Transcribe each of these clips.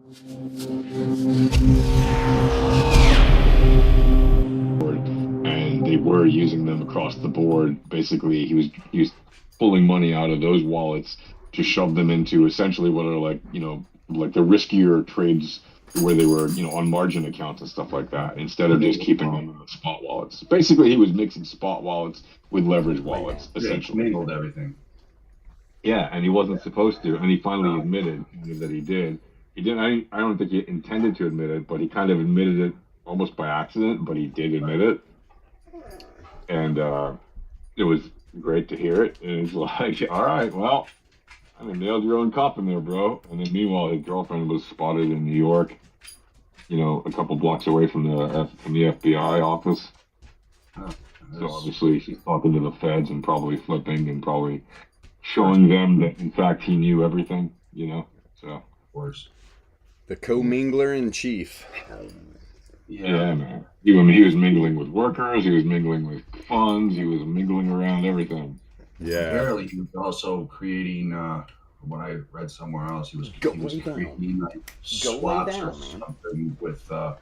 And they were using them across the board. Basically, he was pulling money out of those wallets to shove them into essentially what are like, like the riskier trades where they were, on margin accounts and stuff like that, instead of just keeping them in the spot wallets. Basically, he was mixing spot wallets with leverage wallets, essentially. Mingled everything. Yeah, and he wasn't supposed to, and he finally admitted that he did. He didn't. I don't think he intended to admit it, but he kind of admitted it almost by accident. But he did admit it, and it was great to hear it. And it's like, all right, well, I mean, nailed your own coffin there, bro. And then meanwhile, his girlfriend was spotted in New York, a couple blocks away from the FBI office. So obviously, she's talking to the feds and probably flipping and probably showing them that in fact he knew everything, So of course, the co-mingler in chief. Yeah, man. He was mingling with workers. He was mingling with funds. He was mingling around everything. Yeah. Apparently, he was also creating. What I read somewhere else, he was creating like swaps or something with the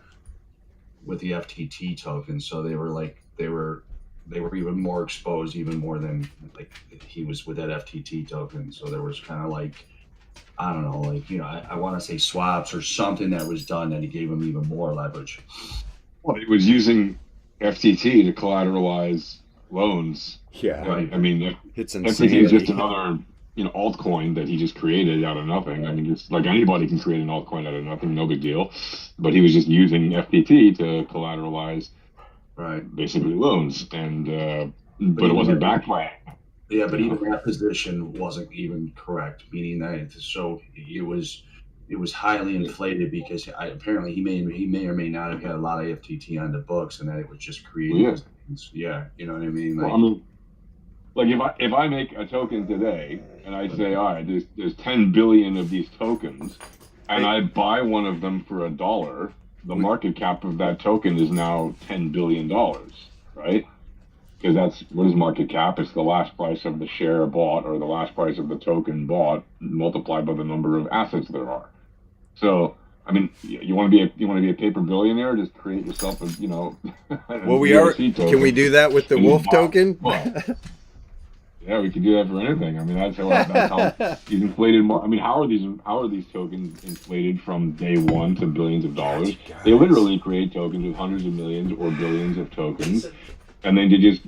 FTT token. So they were even more exposed, even more than like he was with that FTT token. So there was kind of like, I don't know, like, I want to say swaps or something that was done that he gave him even more leverage. Well, he was using FTT to collateralize loans. Yeah. Right. I mean, it's FTT is just another, altcoin that he just created out of nothing. I mean, just like anybody can create an altcoin out of nothing, no big deal. But he was just using FTT to collateralize, basically loans, and but it wasn't backed by it. Yeah, but even that position wasn't even correct, meaning that it was highly inflated because apparently he may or may not have had a lot of FTT on the books, and that it was just creating. Yeah, you know what I mean. Like, well, I mean, like if I make a token today and I say, all right, there's 10 billion of these tokens, and I buy one of them for $1, the market cap of that token is now $10 billion, right? Because that's what is market cap? It's the last price of the share bought or the last price of the token bought multiplied by the number of assets there are. So, I mean, you want to be a paper billionaire? Just create yourself a Well, we are. Can we do that with the Wolf token? Yeah, we could do that for anything. I mean, that's how these inflated. I mean, how are these tokens inflated from day one to billions of dollars? They literally create tokens with hundreds of millions or billions of tokens. And then they just,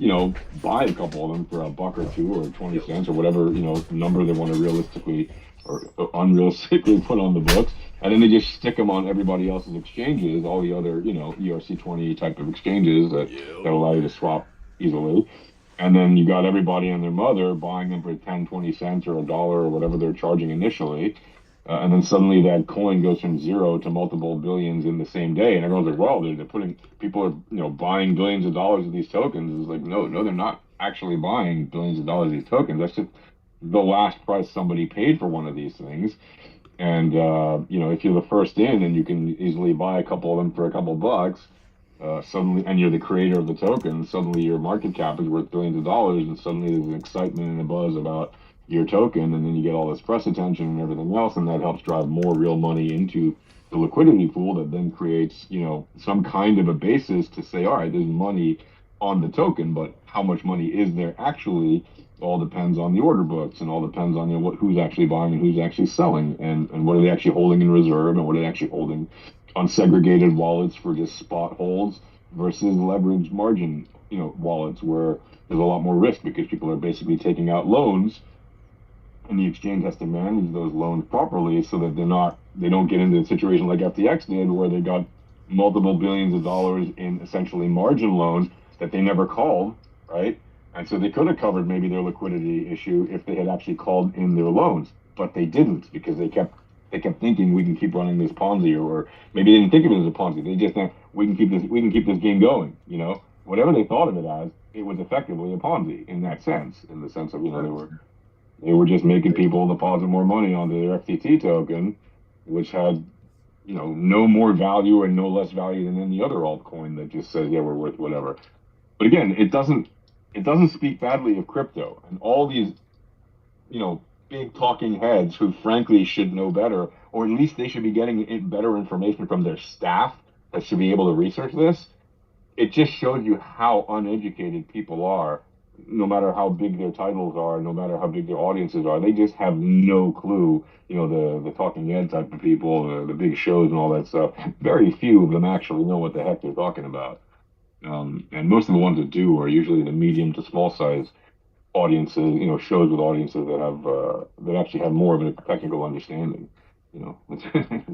buy a couple of them for $1 or $2 or 20 cents or whatever, number they want to realistically or unrealistically put on the books. And then they just stick them on everybody else's exchanges, all the other, ERC20 type of exchanges that allow you to swap easily. And then you got everybody and their mother buying them for 10, 20 cents or $1 or whatever they're charging initially. And then suddenly that coin goes from zero to multiple billions in the same day. And everyone's like, well, people are, buying billions of dollars of these tokens. It's like, no, they're not actually buying billions of dollars of these tokens. That's just the last price somebody paid for one of these things. And, if you're the first in and you can easily buy a couple of them for a couple bucks, suddenly, and you're the creator of the token, suddenly your market cap is worth billions of dollars. And suddenly there's an excitement and a buzz about your token, and then you get all this press attention and everything else, and that helps drive more real money into the liquidity pool that then creates, some kind of a basis to say, all right, there's money on the token, but how much money is there actually all depends on the order books, and all depends on who's actually buying and who's actually selling, and what are they actually holding in reserve, and what are they actually holding on segregated wallets for just spot holds versus leveraged margin, wallets where there's a lot more risk because people are basically taking out loans. And the exchange has to manage those loans properly so that they don't get into a situation like FTX did, where they got multiple billions of dollars in essentially margin loans that they never called, right? And so they could have covered maybe their liquidity issue if they had actually called in their loans, but they didn't because they kept thinking we can keep running this Ponzi, or maybe they didn't think of it as a Ponzi. They just thought we can keep this game going, whatever they thought of it as. It was effectively a Ponzi in that sense, in the sense of they were just making people deposit more money onto their FTT token, which had, no more value and no less value than any other altcoin that just says, yeah, we're worth whatever. But again, it doesn't speak badly of crypto and all these, big talking heads who frankly should know better, or at least they should be getting better information from their staff that should be able to research this. It just shows you how uneducated people are, no matter how big their titles are, no matter how big their audiences are. They just have no clue. You know, the talking head type of people, the big shows and all that stuff. Very few of them actually know what the heck they're talking about. And most of the ones that do are usually the medium to small size audiences, you know, shows with audiences that have that actually have more of a technical understanding. You know,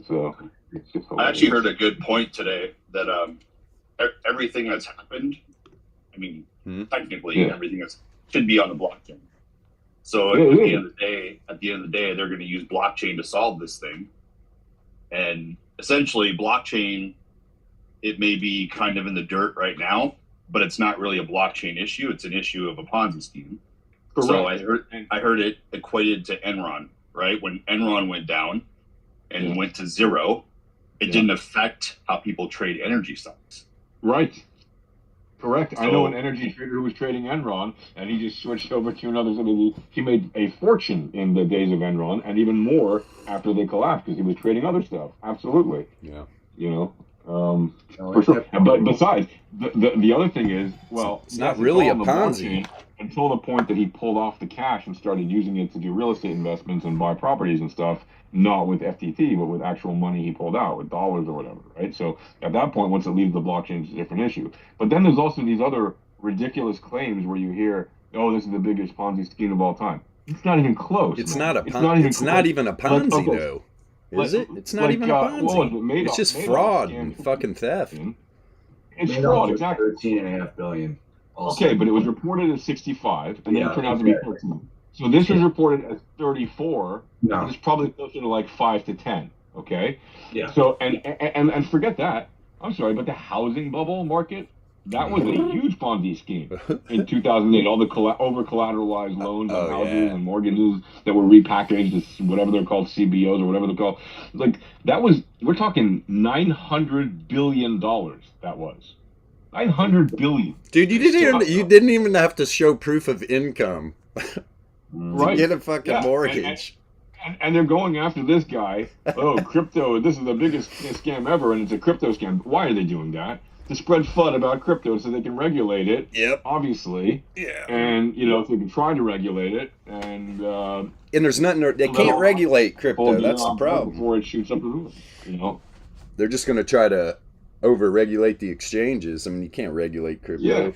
so it's just. I actually heard a good point today that everything that's happened, I mean, technically everything that should be on the blockchain. So at the end of the day, they're going to use blockchain to solve this thing. And essentially, blockchain, it may be kind of in the dirt right now, but it's not really a blockchain issue. It's an issue of a Ponzi scheme. Correct. So I heard it equated to Enron, right? When Enron went down and went to zero, it didn't affect how people trade energy stocks. Right. Correct. So, I know an energy trader who was trading Enron, and he just switched over to another. He made a fortune in the days of Enron, and even more after they collapsed because he was trading other stuff. Absolutely. Yeah. You know, for sure. But besides, the other thing is, well, it's not really a Ponzi. Until the point that he pulled off the cash and started using it to do real estate investments and buy properties and stuff, not with FTT, but with actual money he pulled out, with dollars or whatever, right? So at that point, once it leaves the blockchain, it's a different issue. But then there's also these other ridiculous claims where you hear, oh, this is the biggest Ponzi scheme of all time. It's not even close. It's not a Ponzi. It's not even a Ponzi, though. Is it? It's not even a Ponzi. It's just fraud and fucking theft. It's fraud, exactly. $13.5 billion. Okay, but it was reported as 65, and then it turned out to be 13. So this was reported as 34. No. It's probably closer to like 5 to 10. Okay. Yeah. So and forget that. I'm sorry, but the housing bubble market, that was a huge Ponzi scheme in 2008. All the over collateralized loans on houses and mortgages that were repackaged as whatever they're called, CBOs or whatever they're called. Like that was, we're talking $900 billion. That was. 900 billion. Dude, you didn't even have to show proof of income to get a fucking mortgage. And they're going after this guy. Oh, crypto, this is the biggest scam ever, and it's a crypto scam. Why are they doing that? To spread FUD about crypto so they can regulate it. Yep. Obviously. Yeah. And, you know, if they can try to regulate it. And there's nothing, they can't regulate crypto. That's the problem. Before it shoots up the roof, you know. They're just going to try to over-regulate the exchanges. I mean, you can't regulate crypto.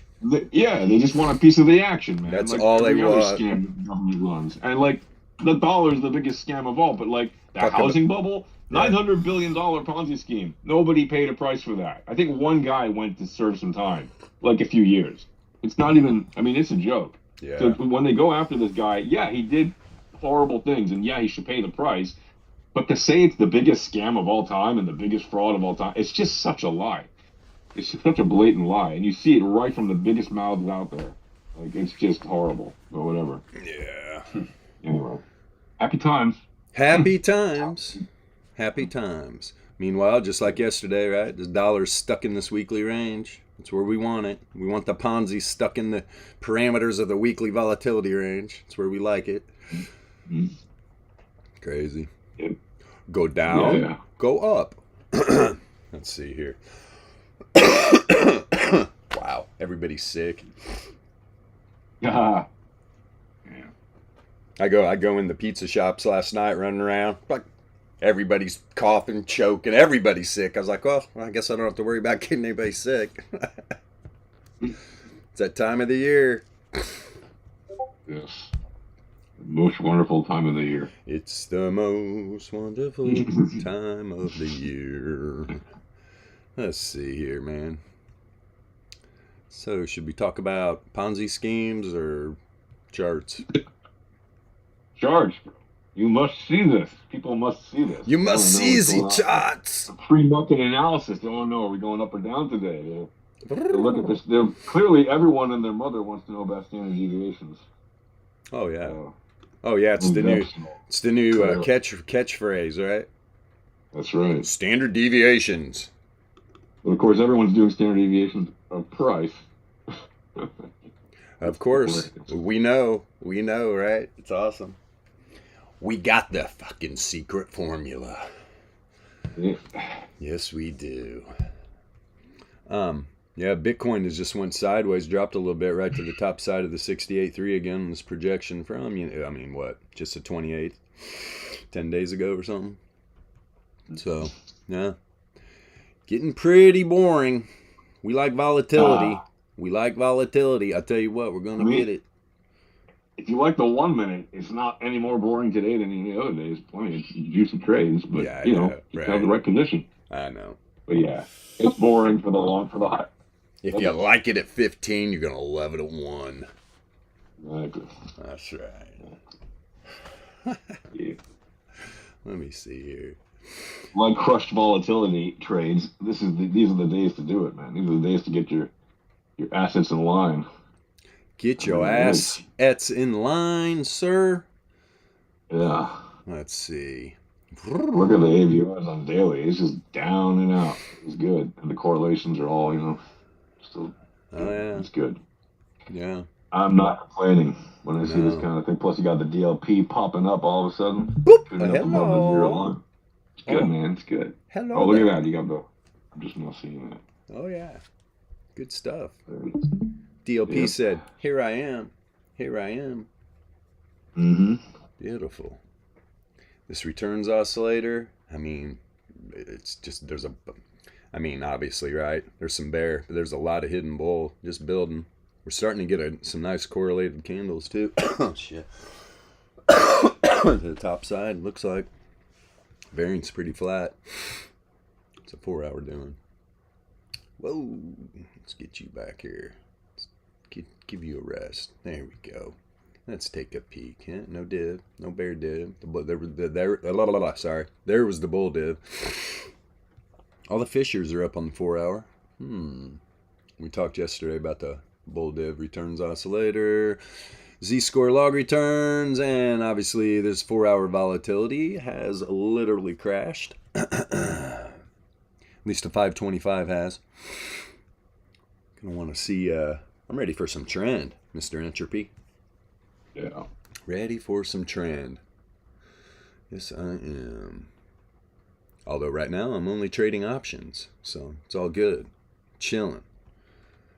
Yeah, they just want a piece of the action, man. That's like all they want. Scam the government runs. And, like, the dollar is the biggest scam of all, but, like, the housing bubble, $900 billion Ponzi scheme. Nobody paid a price for that. I think one guy went to serve some time, like a few years. It's not even, I mean, it's a joke. Yeah. So when they go after this guy, he did horrible things, and he should pay the price. But to say it's the biggest scam of all time and the biggest fraud of all time, it's just such a lie. It's such a blatant lie. And you see it right from the biggest mouths out there. Like, it's just horrible, or whatever. Yeah. Anyway, happy times. Happy times. Happy times. Meanwhile, just like yesterday, right? The dollar's stuck in this weekly range. That's where we want it. We want the Ponzi stuck in the parameters of the weekly volatility range. That's where we like it. Mm-hmm. Crazy. Yep. Go down, go up. Let's see here. Wow, everybody's sick. Yeah. I go in the pizza shops last night running around. Like everybody's coughing, choking, everybody's sick. I was like, well, I guess I don't have to worry about getting anybody sick. It's that time of the year. Yes. Most wonderful time of the year. It's the most wonderful time of the year. Let's see here, man. So, should we talk about Ponzi schemes or charts? Charts. You must see this. People must see this. You must see the charts. Pre-market analysis. They don't know, are we going up or down today? They look at this. They're clearly, everyone and their mother wants to know about standard deviations. Oh, yeah. Oh yeah, it's the new catchphrase, right? That's right. Standard deviations. Well, of course, everyone's doing standard deviations of price. Of course, we know, right? It's awesome. We got the fucking secret formula. Yeah. Yes, we do. Yeah, Bitcoin has just went sideways, dropped a little bit right to the top side of the 68.3 again. This projection from, I mean, what? Just the 28th, 10 days ago or something. So, yeah, getting pretty boring. We like volatility. We like volatility. I tell you what, we're gonna get it. If you like the 1 minute, it's not any more boring today than any other days. Plenty of juicy trades, but Yeah, you know, you have the right condition. I know. But yeah, it's boring for the high. If you like it at 15, you're gonna love it at 1. Exactly. That's right. Yeah. Let me see here. Like crushed volatility trades, these are the days to do it, man. These are the days to get your assets in line. Get your assets in line, sir. Yeah. Let's see. Look at the AVRs on daily. It's just down and out. It's good, and the correlations are all, still. Oh yeah. It's good. Yeah. I'm not complaining when I see this kind of thing. Plus, you got the DLP popping up all of a sudden. Boop. Shooting up above the zero line. It's good, man. It's good. Hello. Oh, look at that. You got the. I'm just not seeing that. Oh yeah. Good stuff. DLP said, "Here I am. Here I am." Mm-hmm. Beautiful. This returns oscillator. I mean, it's just obviously, right? There's some bear, but there's a lot of hidden bull just building. We're starting to get some nice correlated candles too. Oh shit. To the top side, looks like variance pretty flat. It's a 4-hour doing. Whoa, let's get you back here. Let's give you a rest. There we go. Let's take a peek. Yeah, no div, no bear div. There was the bull div. All the fishers are up on the 4-hour. We talked yesterday about the bull div returns oscillator, Z-score log returns, and obviously this 4-hour volatility has literally crashed. At least the 525 has. Gonna want to see. I'm ready for some trend, Mr. Entropy. Yeah. Ready for some trend. Yes, I am. Although right now I'm only trading options, so it's all good. Chilling.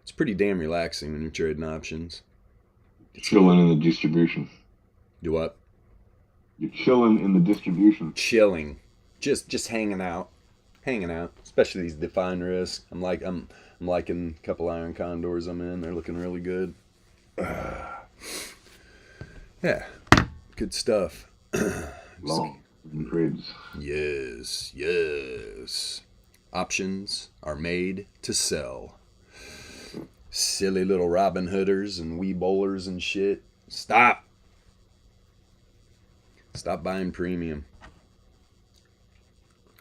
It's pretty damn relaxing when you're trading options. Chilling in the distribution. Do what? You're chilling in the distribution. Chilling. Just hanging out. Hanging out. Especially these defined risks. I'm liking a couple iron condors I'm in. They're looking really good. Yeah. Good stuff. Long trades. Yes. Options are made to sell. Silly little Robin Hooders and wee bowlers and shit. Stop buying premium.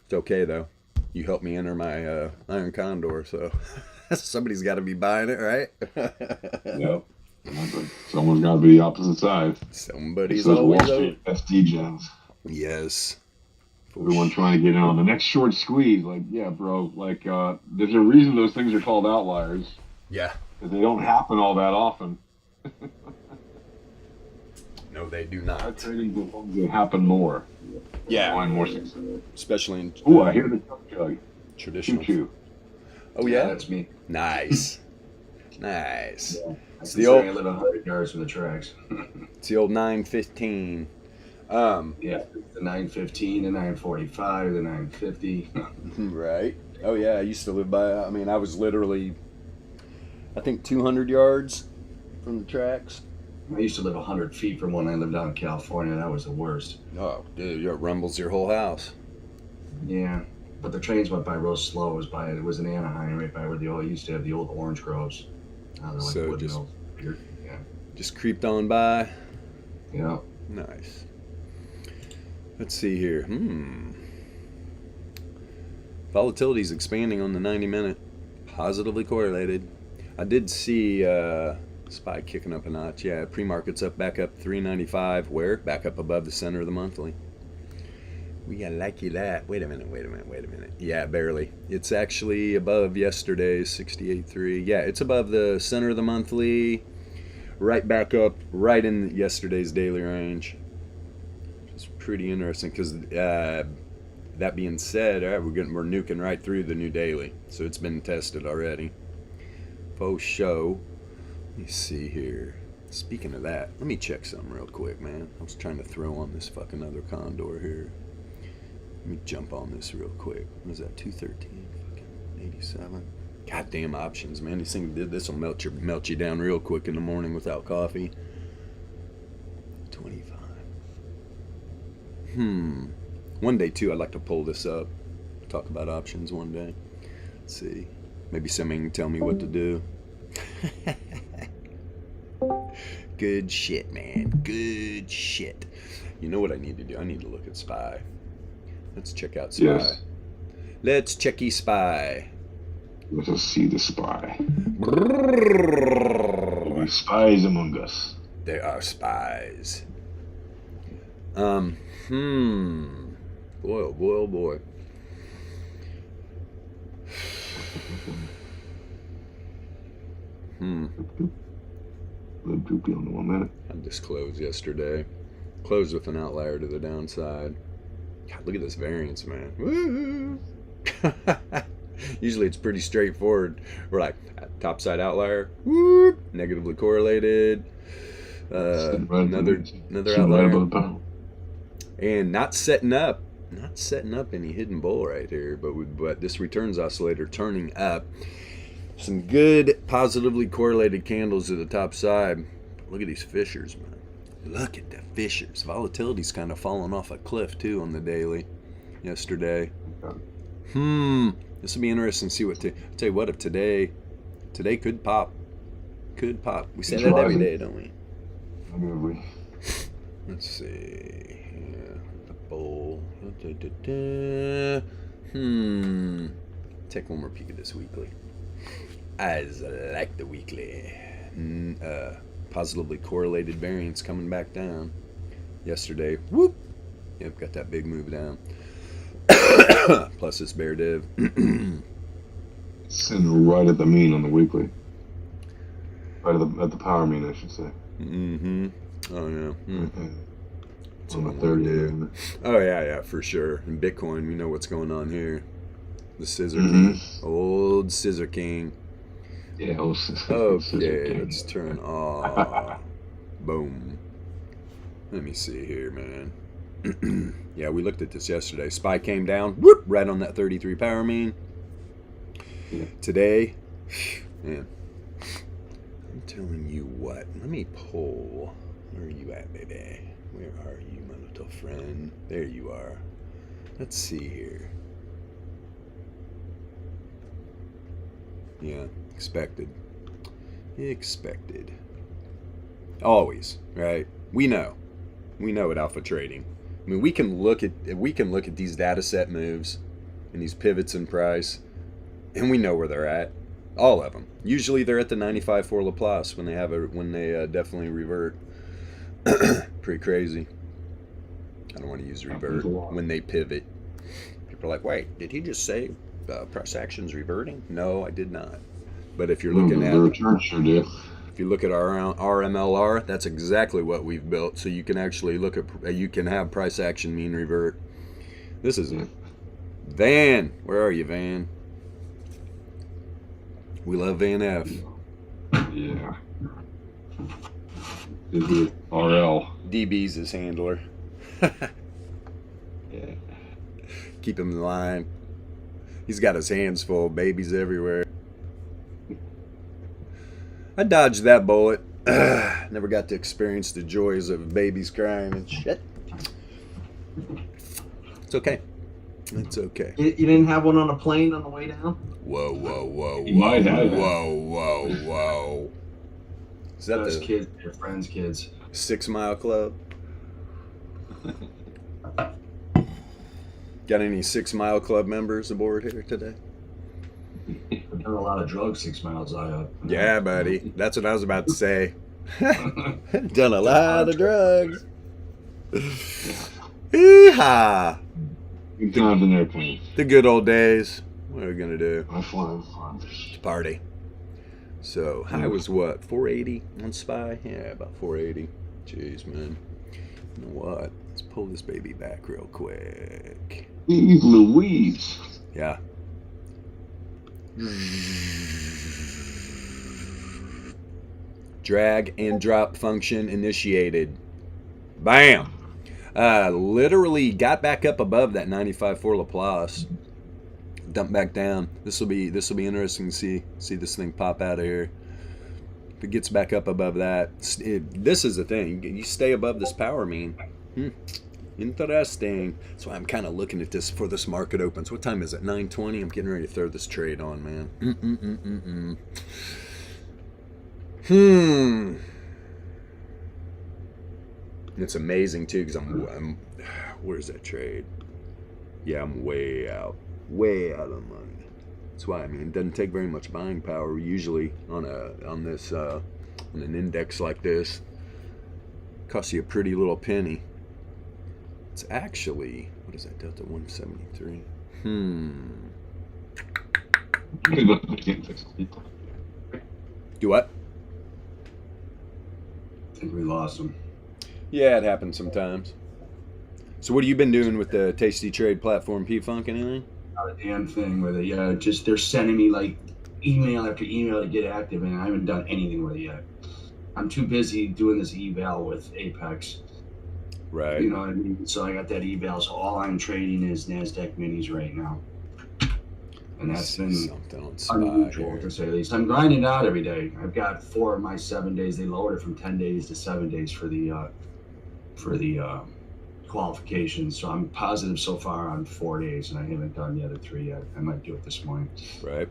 It's okay though. You helped me enter my iron condor, so somebody's got to be buying it, right? Yep. Someone's got to be the opposite side. Somebody's always Wall Street SD gens. Yes. Everyone trying to get in on the next short squeeze. Like, yeah, bro. Like, there's a reason those things are called outliers. Yeah. Because they don't happen all that often. No, they do not. Trading will happen more. Yeah. Find more success. Especially in Ooh, I hear the chug. Traditional. Choo-choo. Oh yeah, that's me. Nice. Nice. Yeah. It's the old. I live 100 yards from the tracks. It's the old 915. Yeah, the 915, the 945, the 950. Right. Oh yeah, I used to live by. I mean, I was literally, I think 200 yards from the tracks. I used to live 100 feet from when I lived out in California. That was the worst. Oh, dude, it rumbles your whole house. Yeah, but the trains went by real slow. It was in Anaheim, right by where they all used to have the old orange groves. Now they're like So wood just- mills. Yeah. Just creeped on by. Yeah. Nice. Let's see here. Volatility is expanding on the 90-minute. Positively correlated. I did see SPY kicking up a notch. Yeah, pre-market's back up 395. Where? Back up above the center of the monthly. We got lucky that. Wait a minute. Yeah, barely. It's actually above yesterday's 68.3. Yeah, it's above the center of the monthly. Right back up, right in yesterday's daily range. It's pretty interesting because that being said, all right, we're nuking right through the new daily, so it's been tested already. Faux show. Let me see here. Speaking of that, let me check something real quick, man. I was trying to throw on this fucking other condor here. Let me jump on this real quick. What is that? 213, fucking 87. Goddamn options, man. These things, this will melt you down real quick in the morning without coffee. 25. One day too, I'd like to pull this up, talk about options one day. Let's see. Maybe somebody can tell me what to do. Good shit, man. Good shit. You know what I need to do? I need to look at SPY. Let's check out SPY. Yes. Let's checky SPY. Let us see the SPY. Spies among us. There are spies. Boy, oh boy, oh boy. Little droopy on the 1 minute. I just closed yesterday. Closed with an outlier to the downside. God, look at this variance, man. Woo! Usually it's pretty straightforward. We're like, topside outlier, whoop, negatively correlated. Another outlier. And not setting up any hidden bull right here, but this returns oscillator turning up. Some good positively correlated candles to the top side. Look at these fissures, man. Look at the fissures. Volatility's kind of falling off a cliff too on the daily yesterday. This will be interesting to see what. I'll tell you what, if today could pop. Could pop. We say that every day, don't we? Let's see. Yeah, the bull. Take one more peek at this weekly. I like the weekly. Positively correlated variance coming back down. Yesterday, whoop. Yep, got that big move down. Plus this bear div. Sitting right at the mean on the weekly. Right at the power mean, I should say. Oh yeah. On the 30. Oh yeah, for sure. In Bitcoin, we know what's going on here. The Scissor King, old Scissor King. Yeah, old Scissor Okay, King. let's turn. Boom. Let me see here, man. Yeah, we looked at this yesterday. SPY came down, whoop, right on that 33 power mean. Yeah. Today, man, I'm telling you what. Let me pull. Where are you at, baby? Where are you, my little friend? There you are. Let's see here. Yeah, expected. Always, right? We know at Alpha Trading. I mean, we can look at these data set moves and these pivots in price, and we know where they're at. All of them. Usually they're at the 95 for Laplace when they definitely revert. Pretty crazy. I don't want to use revert when they pivot. People are like, wait, did he just say price action's reverting? No, I did not. But if you're looking at if you look at our RMLR, that's exactly what we've built. So you can actually look at you can have price action mean revert. This is Van. Where are you, Van? We love Van F. Yeah. RL. DB's his handler. Yeah. Keep him in line. He's got his hands full. Babies everywhere. I dodged that bullet. Never got to experience the joys of babies crying and shit. It's okay. It's okay. You didn't have one on a plane on the way down? Whoa, whoa, whoa, You might have. whoa. Is that Those the kids, your friends' kids. 6 Mile Club? Got any 6 Mile Club members aboard here today? I've done a lot of drugs 6 miles up. Yeah, buddy. That's what I was about to say. Done a lot of drugs. Yeehaw! Good times in airplanes. The good old days. What are we gonna do? I'm flying. It's a party. So high was what? 480 on SPY? Yeah, about 480. Jeez, man. You know what? Let's pull this baby back real quick. Louise. Yeah. Drag and drop function initiated. Bam. Literally got back up above that 95 for Laplace. Dump back down. This will be interesting to see this thing pop out of here. If it gets back up above that, this is the thing. You stay above this power mean. Interesting. That's why I'm kind of looking at this before this market opens. What time is it? 9:20. I'm getting ready to throw this trade on, man. It's amazing too, because I'm where's that trade? Yeah, I'm way out of money. That's why, I mean, it doesn't take very much buying power usually on an index like this. Costs you a pretty little penny. It's actually, what is that, Delta 173? Do what? I think we lost him. Yeah, it happens sometimes. So what have you been doing with the Tasty Trade platform, P-Funk, anything? Not a damn thing with it. Yeah, just they're sending me like email after email to get active, and I haven't done anything with it yet. I'm too busy doing this eval with Apex. Right. You know what I mean? So I got that eval, so all I'm trading is NASDAQ minis right now. And that's been unusual, to say the least. I'm grinding out every day. I've got 4 of my 7 days. They lowered it from 10 days to 7 days for the qualifications. So I'm positive so far on 4 days, and I haven't done the other 3 yet. I might do it this morning. Right.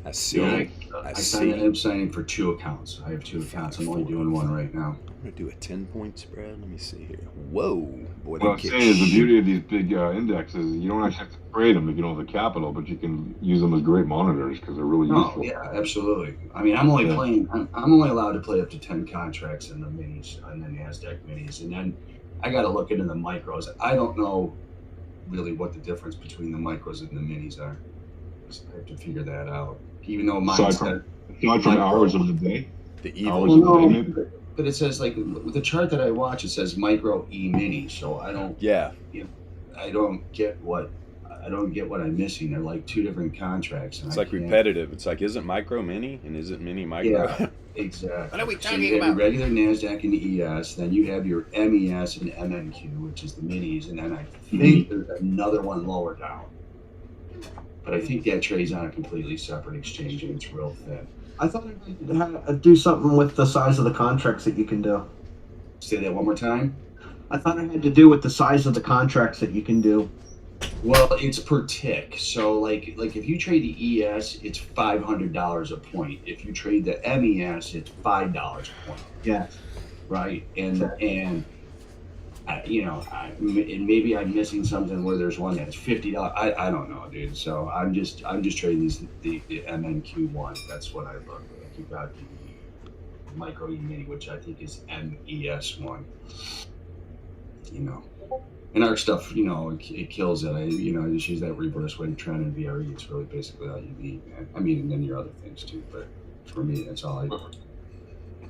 I see. Yeah, I'm signing for 2 accounts. I have 2 accounts. I'm only doing 1 right now. I'm gonna do a 10-point spread. Let me see here. Whoa, boy! What I'm saying is the beauty of these big indexes, you don't actually have to trade them if you don't have the capital, but you can use them as great monitors because they're really useful. Yeah, absolutely. I mean, I'm only playing. I'm only allowed to play up to 10 contracts in the minis, and the NASDAQ minis, and then I got to look into the micros. I don't know really what the difference between the micros and the minis are. I have to figure that out. Even though mine's aside from hours of the day, but it says, like, with the chart that I watch, it says micro E mini. So I don't. Yeah. I don't get what I'm missing. They're like 2 different contracts. And it's like repetitive. It's like, is it micro mini and is it mini micro? Yeah, exactly. What are we so talking you have about? your regular NASDAQ and ES, then you have your MES and MNQ, which is the minis, and then I think there's another one lower down. But I think that trades on a completely separate exchange, and it's real thin. I thought it had to do something with the size of the contracts that you can do. Say that one more time. I thought it had to do with the size of the contracts that you can do. Well, it's per tick. So, like if you trade the ES, it's $500 a point. If you trade the MES, it's $5 a point. Yeah. Right. And and maybe I'm missing something where there's one that's $50. I don't know, dude. So I'm just trading the MNQ one. That's what I look like. You got the micro E mini, which I think is MES one. And our stuff, it kills it. I just use that reverse weighted trend and VRE. It's really basically all you need, man. I mean, and then your other things too, but for me, that's all I do.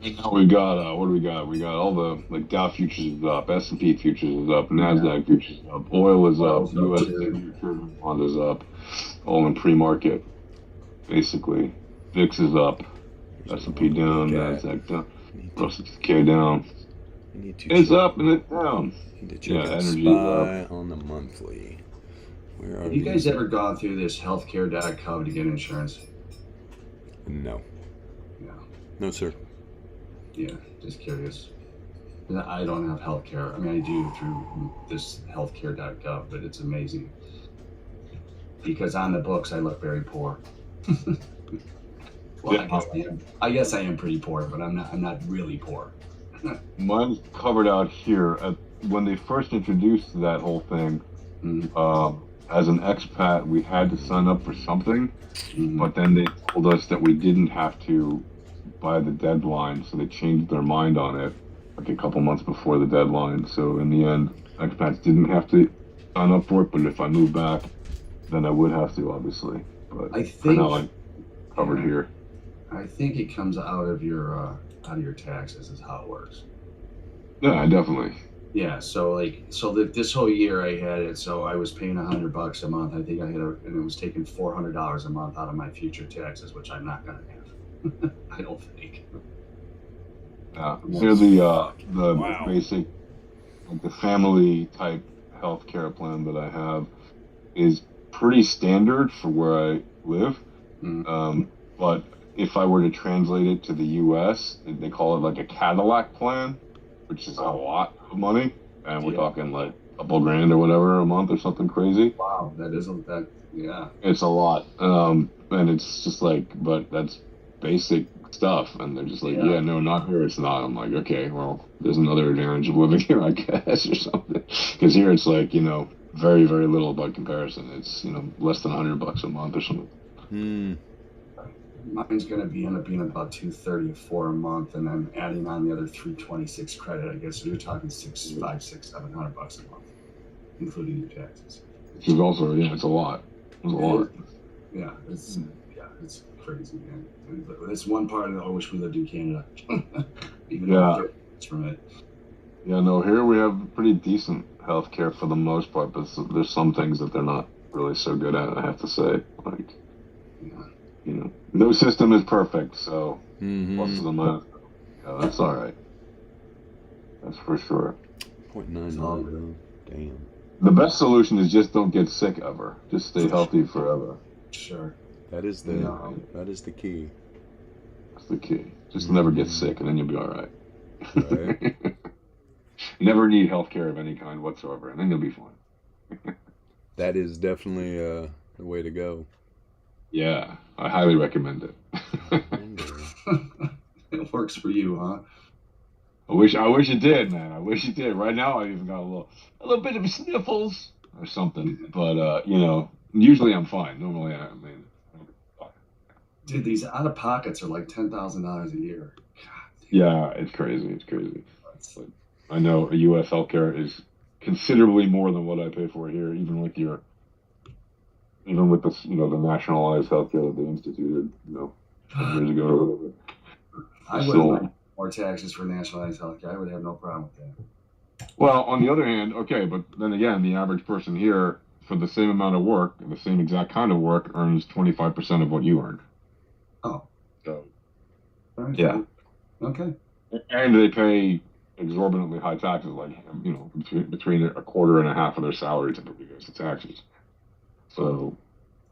And now we got what do we got? We got all the Dow futures is up, S&P futures is up, NASDAQ futures is up, oil is up, U.S. bond is up, all in pre-market, basically. VIX is up, S&P down, NASDAQ down, Russell 2000 down. It's up and it's down. Energy up on the monthly. Where are Have you guys ever gone through this healthcare.gov to get insurance? No. No. No, sir. Yeah, just curious. I don't have healthcare. I mean, I do through this healthcare.gov, but it's amazing because on the books I look very poor. Well, yeah. I guess I am pretty poor, but I'm not really poor. Mine's covered out here. When they first introduced that whole thing, as an expat, we had to sign up for something, but then they told us that we didn't have to by the deadline, so they changed their mind on it like a couple months before the deadline. So in the end, expats didn't have to sign up for it, but if I move back, then I would have to, obviously. But I think for now, I'm covered here. I think it comes out of your taxes is how it works. Yeah, definitely. Yeah, so this whole year I had it, so I was paying $100 a month. I think I had and it was taking $400 a month out of my future taxes, which I'm not gonna have. I don't think. Yeah, they're the basic, like the family type healthcare plan that I have is pretty standard for where I live. But if I were to translate it to the U.S., they call it like a Cadillac plan, which is a lot of money, and we're talking like a couple grand or whatever a month or something crazy. Wow, yeah. It's a lot, and it's just like, but that's basic stuff, and they're just like, yeah, no, not here, it's not. I'm like, okay, well, there's another advantage of living here, I guess, or something, because here it's like, very, very little by comparison. It's less than $100 a month or something. Mine's going to end up being about $234 a month, and then adding on the other $326 credit, I guess. So you're talking $700 a month, including your taxes. Which is also, it's a lot. It's a lot. Yeah, it's crazy, man. It's one part of I wish we lived in Canada. Even though it's from it. Yeah, no, here we have pretty decent healthcare for the most part, but there's some things that they're not really so good at, I have to say. Like, no system is perfect, so plus of the that's all right. That's for sure. 0.99. Damn. The best solution is just don't get sick ever. Just stay healthy forever. Sure. That is the key. That's the key. Just never get sick, and then you'll be all right. Right. Never need health care of any kind whatsoever, and then you'll be fine. That is definitely the way to go. Yeah, I highly recommend it. It works for you, huh? I wish it did, man. I wish it did. Right now, I even got a little bit of sniffles or something, but usually I'm fine. Normally, dude, these out of pockets are like $10,000 a year. God, yeah, it's crazy. It's crazy. But I know U.S. healthcare is considerably more than what I pay for here, even with the the nationalized healthcare that they instituted, years ago or whatever. I would like more taxes for nationalized healthcare. I would have no problem with that. Well, on the other hand, okay, but then again, the average person here, for the same amount of work, the same exact kind of work, earns 25% of what you earn. Oh. So, right. Yeah. Okay. And they pay exorbitantly high taxes, like, between a quarter and a half of their salary typically goes to taxes. So,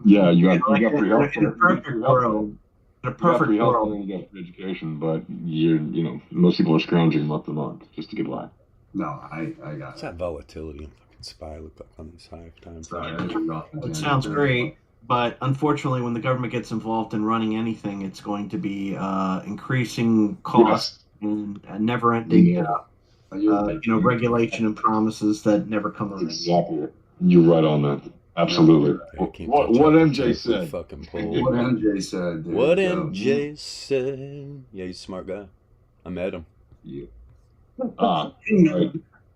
yeah, you got free healthcare. In a perfect world, you got free healthcare and you got free education, but most people are scrounging month to month just to get by. No, I got it. What's that volatility? Fucking SPY look up on these 5 times. It sounds great, but unfortunately, when the government gets involved in running anything, it's going to be increasing costs and never-ending, regulation and promises that never come around. Exactly. You're right on that. Absolutely. What MJ said. Fucking What MJ said. What MJ said. Yeah, he's a smart guy. I met him. Yeah. Right.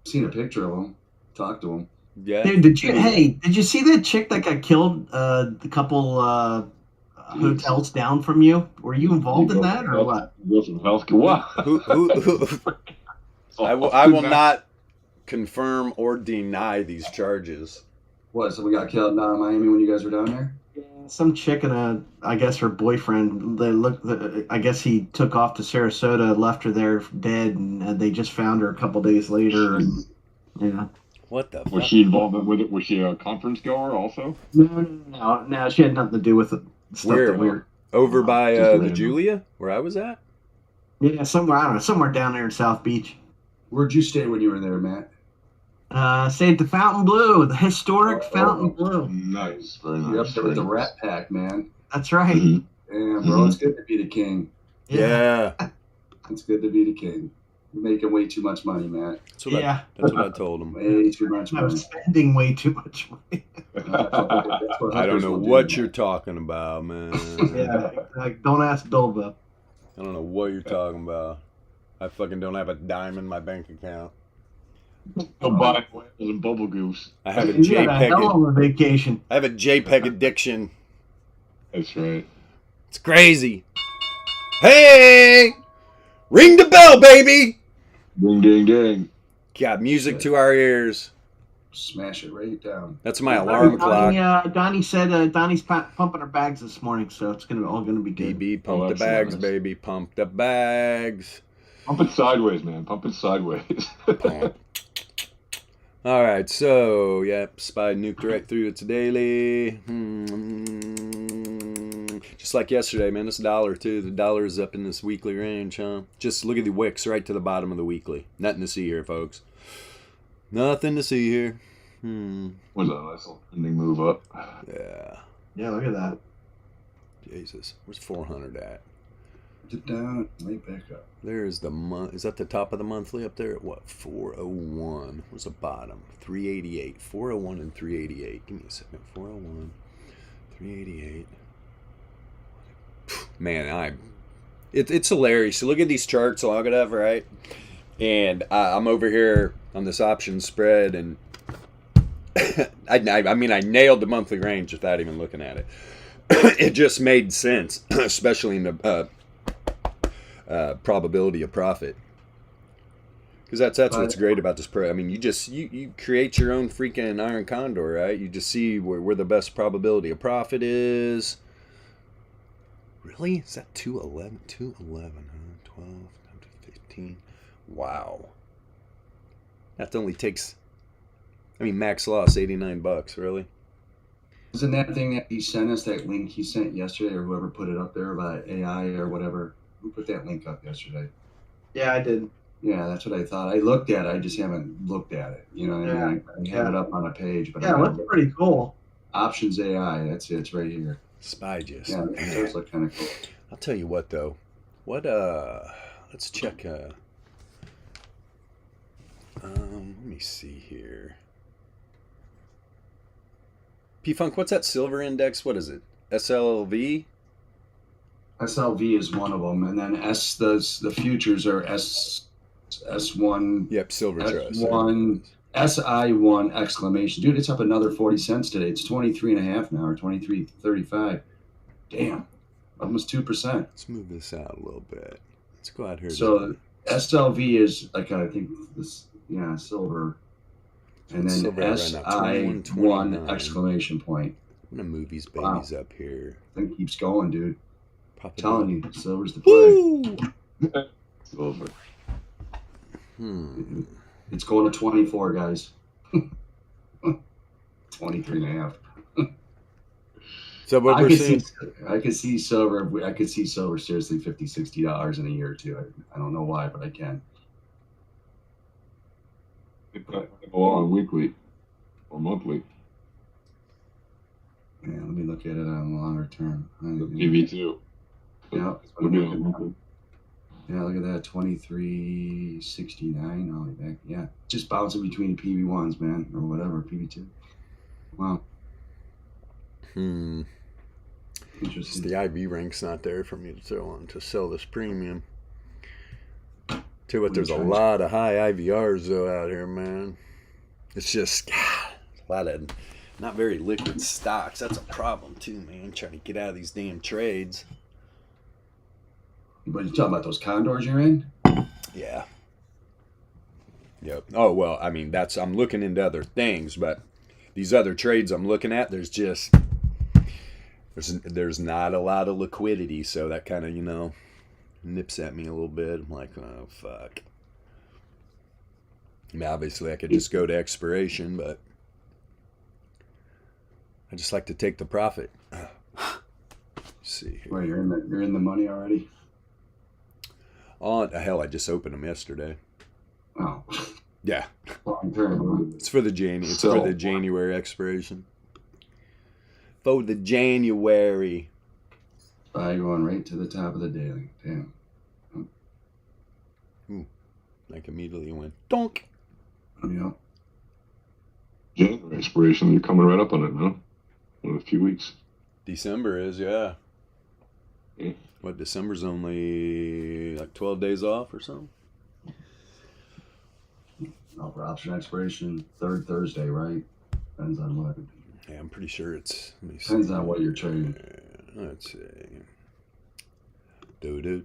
Seen a picture of him. Talked to him. Yeah. Dude, did you see that chick that got killed a couple hotels down from you? Were you involved in that or what? What? I will not confirm or deny these charges. What? So we got killed down in Miami when you guys were down there? Some chick and I guess her boyfriend. I guess he took off to Sarasota, left her there dead, and they just found her a couple days later. And, yeah. What the? Was she involved with it? Was she a conference goer also? No. She had nothing to do with it. Where? Over by the Julia, where I was at. Yeah, somewhere down there in South Beach. Where'd you stay when you were there, Matt? Stayed at the Fontainebleau, the historic Fontainebleau. Nice, very nice. You're up there with the Rat Pack, man. That's right. Yeah, bro, it's good to be the king. Yeah. It's good to be the king. You're making way too much money, Matt. That's what I told him. Way too much money. I'm spending way too much money. I don't know what you're talking about, man. Yeah, don't ask Bilbo. I don't know what you're talking about. I fucking don't have a dime in my bank account. I'll buy some bubble goose. I have a hell of a vacation. I have a JPEG addiction. That's right. It's crazy. Hey! Ring the bell, baby! Ding, ding, ding. got music to our ears. Smash it right down. That's my alarm clock. Donnie said Donnie's pumping her bags this morning, so it's all gonna be good. DB, pump the bags, baby. Pump the bags. Pump it sideways, man. Pump it sideways. Pump. All right, so, yep, SPY nuked right through its daily. Just like yesterday, man, it's dollar, too. The dollar is up in this weekly range, huh? Just look at the wicks right to the bottom of the weekly. Nothing to see here, folks. Nothing to see here. Was that a nice little ending move up? Yeah. Yeah, look at that. Jesus, where's 400 at? Dip down, right back up. There's the month. Is that the top of the monthly up there at what? 401. Where's the bottom? 388. 401 and 388. Give me a second. 401, 388. Man, it's hilarious. So look at these charts log it up, right? And I'm over here on this option spread, and I mean, I nailed the monthly range without even looking at it. It just made sense, especially in the probability of profit, because that's what's great about this pro. I mean, you create your own freaking iron condor, right? You just see where the best probability of profit is. Really? Is that 211? 211, huh? 12 down to 15. Wow. That only takes, I mean, max loss $89, really? Isn't that thing that he sent us, that link he sent yesterday, or whoever put it up there about AI or whatever? Who put that link up yesterday? Yeah, I did. Yeah, that's what I thought. I looked at it. I just haven't looked at it. You know what I mean? I have it up on a page. But yeah, it looks pretty cool. Options AI. That's it. It's right here. SPY just. Yeah, it does look kind of cool. I'll tell you what, though. Let's check. Let me see here. P-Funk, what's that silver index? What is it? SLV? SLV is one of them, and then the futures are S1. Yep, silver trust. S1, SI1 exclamation. Dude, it's up another 40 cents today. It's 23.5 now, or 23.35. Damn, almost 2%. Let's move this out a little bit. Let's go out here. So SLV is like, I think this, yeah, silver. And then SI1 exclamation point. I'm gonna move these babies up here. Thing keeps going, dude. I'm telling you, silver's the play. Silver. It's going to 24, guys. 23.5. So what we're seeing, I could see silver. I could see silver seriously $50-$60 in a year or two. I don't know why, but I can. Go on weekly or monthly. Yeah, let me look at it on a longer term. PV2. Yeah, we're doing monthly. Yeah, look at that, 23.69 all the way back. Yeah, just bouncing between PV1s, man, or whatever, PV2. Wow. Interesting. The IV rank's not there for me to throw on to sell this premium. Tell you what, there's a lot of high IVRs though out here, man. It's just a lot of not very liquid stocks. That's a problem too, man. Trying to get out of these damn trades. But you talking about those condors you're in? Yeah. Yep. Oh well, I mean I'm looking into other things, but these other trades I'm looking at, there's not a lot of liquidity, so that kind of, nips at me a little bit. I'm like, oh fuck. I mean, obviously I could just go to expiration, but I just like to take the profit. Let's see here. Well, you're in the money already? Hell, I just opened them yesterday. Oh. Yeah. Long term. It's for the January expiration. For the January. Going right to the top of the daily. Damn. Like immediately went donk. Yeah. January expiration. You're coming right up on it now. In a few weeks. December is, yeah. What, December's only like 12 days off or something? No, for option expiration, third Thursday, right? Depends on what. Yeah, I'm pretty sure it's. Depends on what you're trading. Let's see. Do.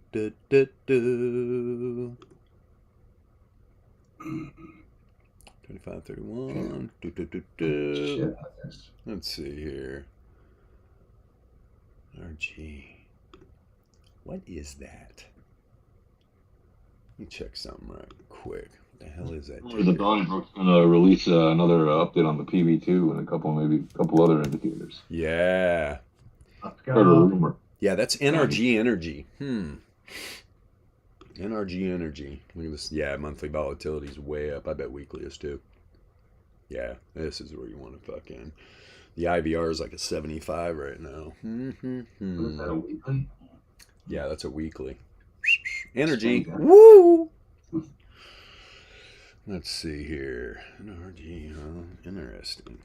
25.31. Shit. Let's see here. RG. What is that? Let me check something right quick. What the hell is that? The Donnybrook's gonna release another update on the PB2 and a couple other indicators. Yeah. Heard a rumor. Yeah, that's NRG Energy. NRG Energy. Look at this. Yeah, monthly volatility is way up. I bet weekly is too. Yeah, this is where you want to fucking. The IVR is like a 75 right now. Is that a weekly? Yeah, that's a weekly. Energy. Woo! Let's see here. NRG, huh? Interesting.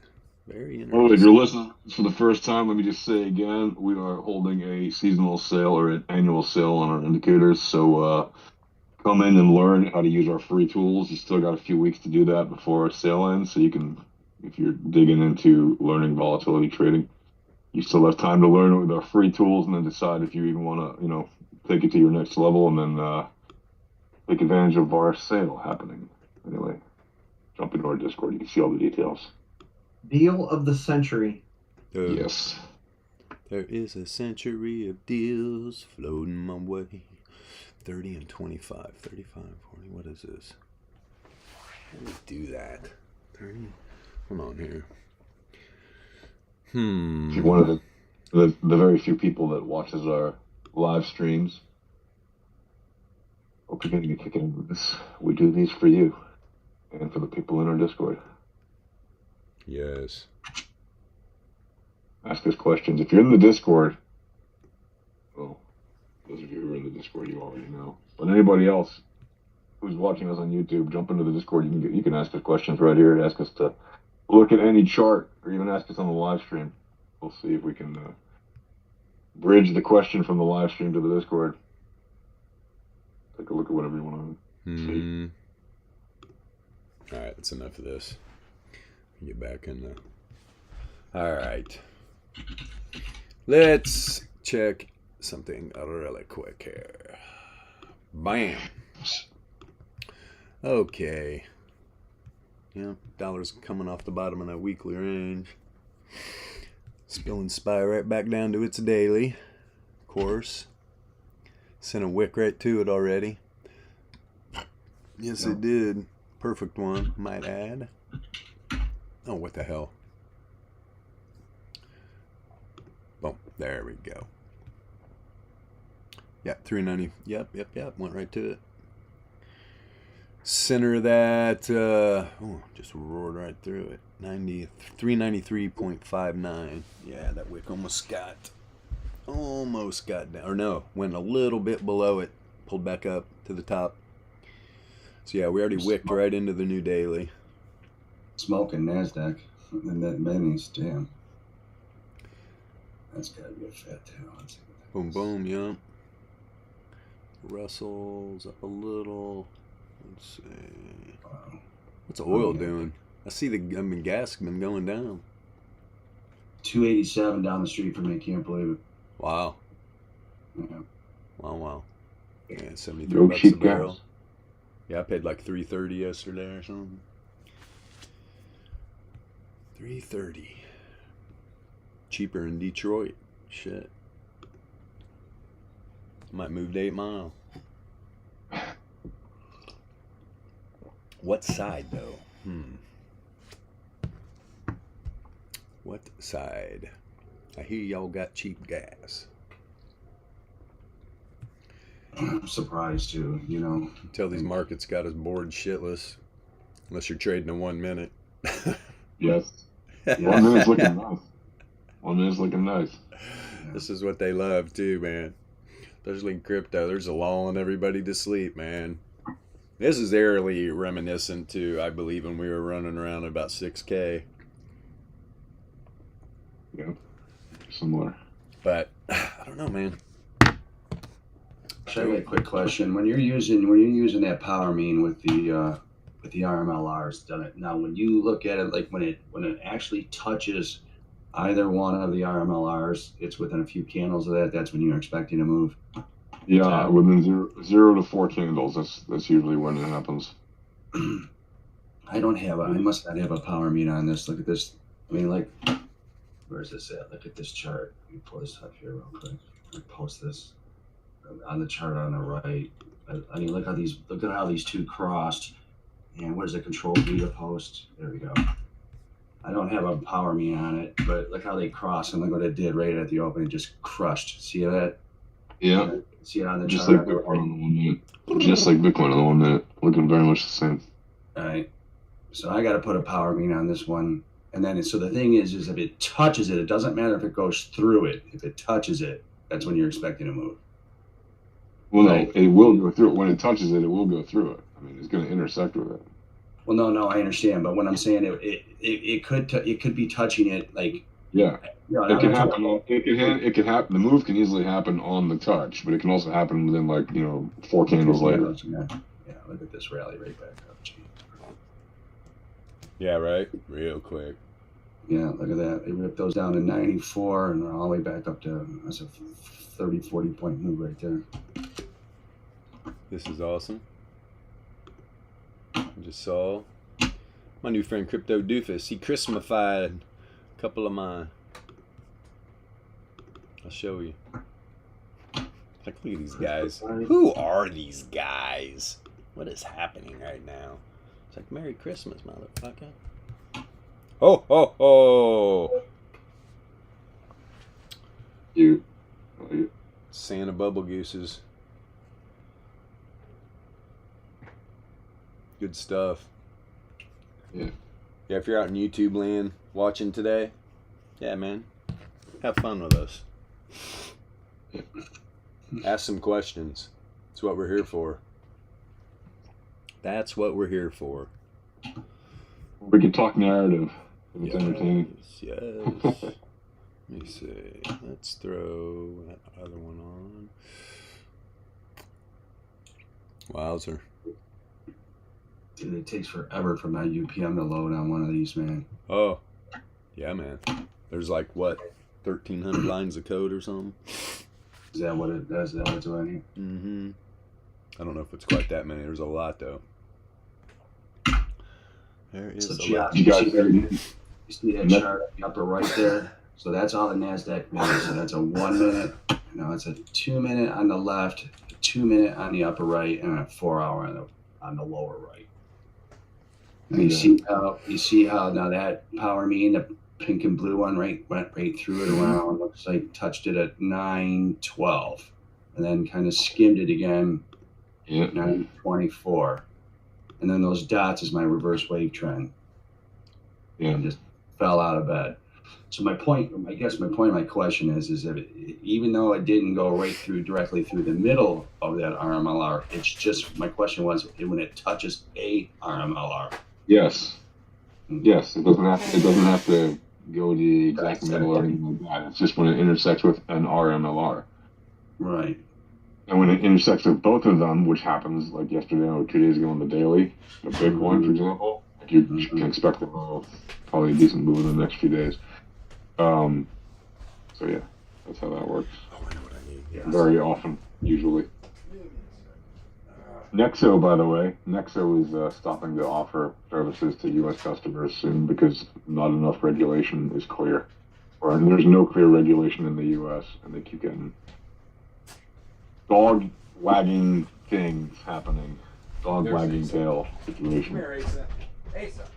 Very interesting. Oh, if you're listening for the first time, let me just say again, we are holding a seasonal sale or an annual sale on our indicators. So come in and learn how to use our free tools. You still got a few weeks to do that before our sale ends. So you can, if you're digging into learning volatility trading, you still have time to learn it with our free tools and then decide if you even want to, take it to your next level and then take advantage of our sale happening. Anyway, jump into our Discord. You can see all the details. Deal of the century. Yes. There is a century of deals floating my way. 30 and 25. 35, 40. What is this? How do we do that? 30. Come on here. If you're one of the very few people that watches our live streams, hope you're getting a kick into this. We do these for you and for the people in our Discord. Yes. Ask us questions. If you're in the Discord, well, those of you who are in the Discord, you already know. But anybody else who's watching us on YouTube, jump into the Discord. You can ask us questions right here. Ask us to look at any chart, or even ask us on the live stream. We'll see if we can bridge the question from the live stream to the Discord. Take a look at whatever you want to see. All right, that's enough of this. Get back in the. All right. Let's check something really quick here. Bam. Okay. Yeah, dollars coming off the bottom of that weekly range. Spilling SPY right back down to its daily. Of course. Sent a wick right to it already. Yes, it did. Perfect one, might add. Oh, what the hell? Boom. There we go. Yep, 390. Yep. Went right to it. Center of that. Just roared right through it. 393.59. Yeah, that wick almost got down. Or no, went a little bit below it. Pulled back up to the top. So yeah, we already wicked right into the new daily. Smoking NASDAQ. And that minis, damn. That's gotta be a fat tail. Boom, boom, yeah. Russell's up a little. Let's see. Wow. What's oil doing? I see gas been going down. 287 down the street from me. Can't believe it. Wow. Yeah. Wow. Yeah, 73 bucks a barrel. Gas. Yeah, I paid like $3.30 yesterday or something. $3.30. Cheaper in Detroit. Shit. Might move to 8 Mile. What side though? What side? I hear y'all got cheap gas. I'm surprised too, Until these markets got us bored shitless. Unless you're trading in 1 minute. Yes. 1 minute's looking nice. 1 minute's looking nice. This is what they love too, man. Especially in crypto. There's a lulling everybody to sleep, man. This is eerily reminiscent to, I believe, when we were running around at about 6K. Yeah. Similar. But I don't know, man. I have a quick question. When you're using that power mean with the RMLRs done it now, when you look at it, like when it actually touches either one of the RMLRs, it's within a few candles of that. That's when you're expecting to move. Yeah, within 0 to 4 candles. That's usually when it happens. I don't have I must not have a power meter on this. Look at this. I mean, like, where's this at? Look at this chart. Let me pull this up here real quick. I'll post this on the chart on the right. I mean, look at how these two crossed. And where's the control V to post? There we go. I don't have a power meter on it, but look how they crossed, and look what it did right at the open. It just crushed. See that? Yeah. See it on the Just chart. like Bitcoin on the 1 minute. Just like Bitcoin on the 1 minute. Looking very much the same. All right. So I got to put a power meter on this one. And then, so the thing is if it touches it, it doesn't matter if it goes through it. If it touches it, that's when you're expecting to move. Well, Right. no, it will go through it. When it touches it, it will go through it. I mean, it's going to intersect with it. Well, no, I understand. But when I'm saying it could be touching it, like, Yeah. you know, It can happen. It can happen. The move can easily happen on the touch, but it can also happen within, like, 4 candles later. Yeah, look at this rally right back up. Gee. Yeah, right. Real quick. Yeah, look at that. They ripped those down to 94 and all the way back up to, that's a 30, 40 point move right there. This is awesome. I just saw my new friend Crypto Doofus. He Christmatified a couple of mine. I'll show you. Like, look at these guys. Who are these guys? What is happening right now? It's like, Merry Christmas, motherfucker. Ho, ho, ho. You. Santa bubble gooses. Good stuff. Yeah. Yeah, if you're out in YouTube land watching today, yeah, man, have fun with us. Yeah. Ask some questions. That's what we're here for. That's what we're here for. We can talk narrative. If it's entertaining. Yes. Let me see. Let's throw that other one on. Wowzer. Dude, it takes forever for my UPM to load on one of these, man. Oh, yeah, man. There's like, what, 1,300 lines of code or something? Is that what it does? Is that what's on here? Mm-hmm. I don't know if it's quite that many. There's a lot, though. There is a lot. You see that chart up the upper right there? So that's all the NASDAQ minutes. So that's a 1 minute. No, it's a 2 minute on the left, a 2 minute on the upper right, and a 4 hour on the lower right. And you see how now that power mean, the pink and blue one, went right through it around. Looks like touched it at 9:12, and then kind of skimmed it again. Yeah. 9:24, and then those dots is my reverse wave trend. Yeah. And just fell out of bed. So my point of my question is that even though it didn't go directly through the middle of that RMLR, it's just, my question was when it touches a RMLR. Yes. Yes. It doesn't have to go the exact middle or anything like that. It's just when it intersects with an RMLR. Right. And when it intersects with both of them, which happens like yesterday or 2 days ago on the daily, the Bitcoin, for example, you can expect probably a decent move in the next few days. So yeah, that's how that works. Oh, I know what I need. Yes. Very often, usually. Nexo, by the way, is stopping to offer services to U.S. customers soon because not enough regulation is clear. Or there's no clear regulation in the U.S. and they keep getting dog wagging things happening. Dog wagging tail situation. Come here, Asa. Asa.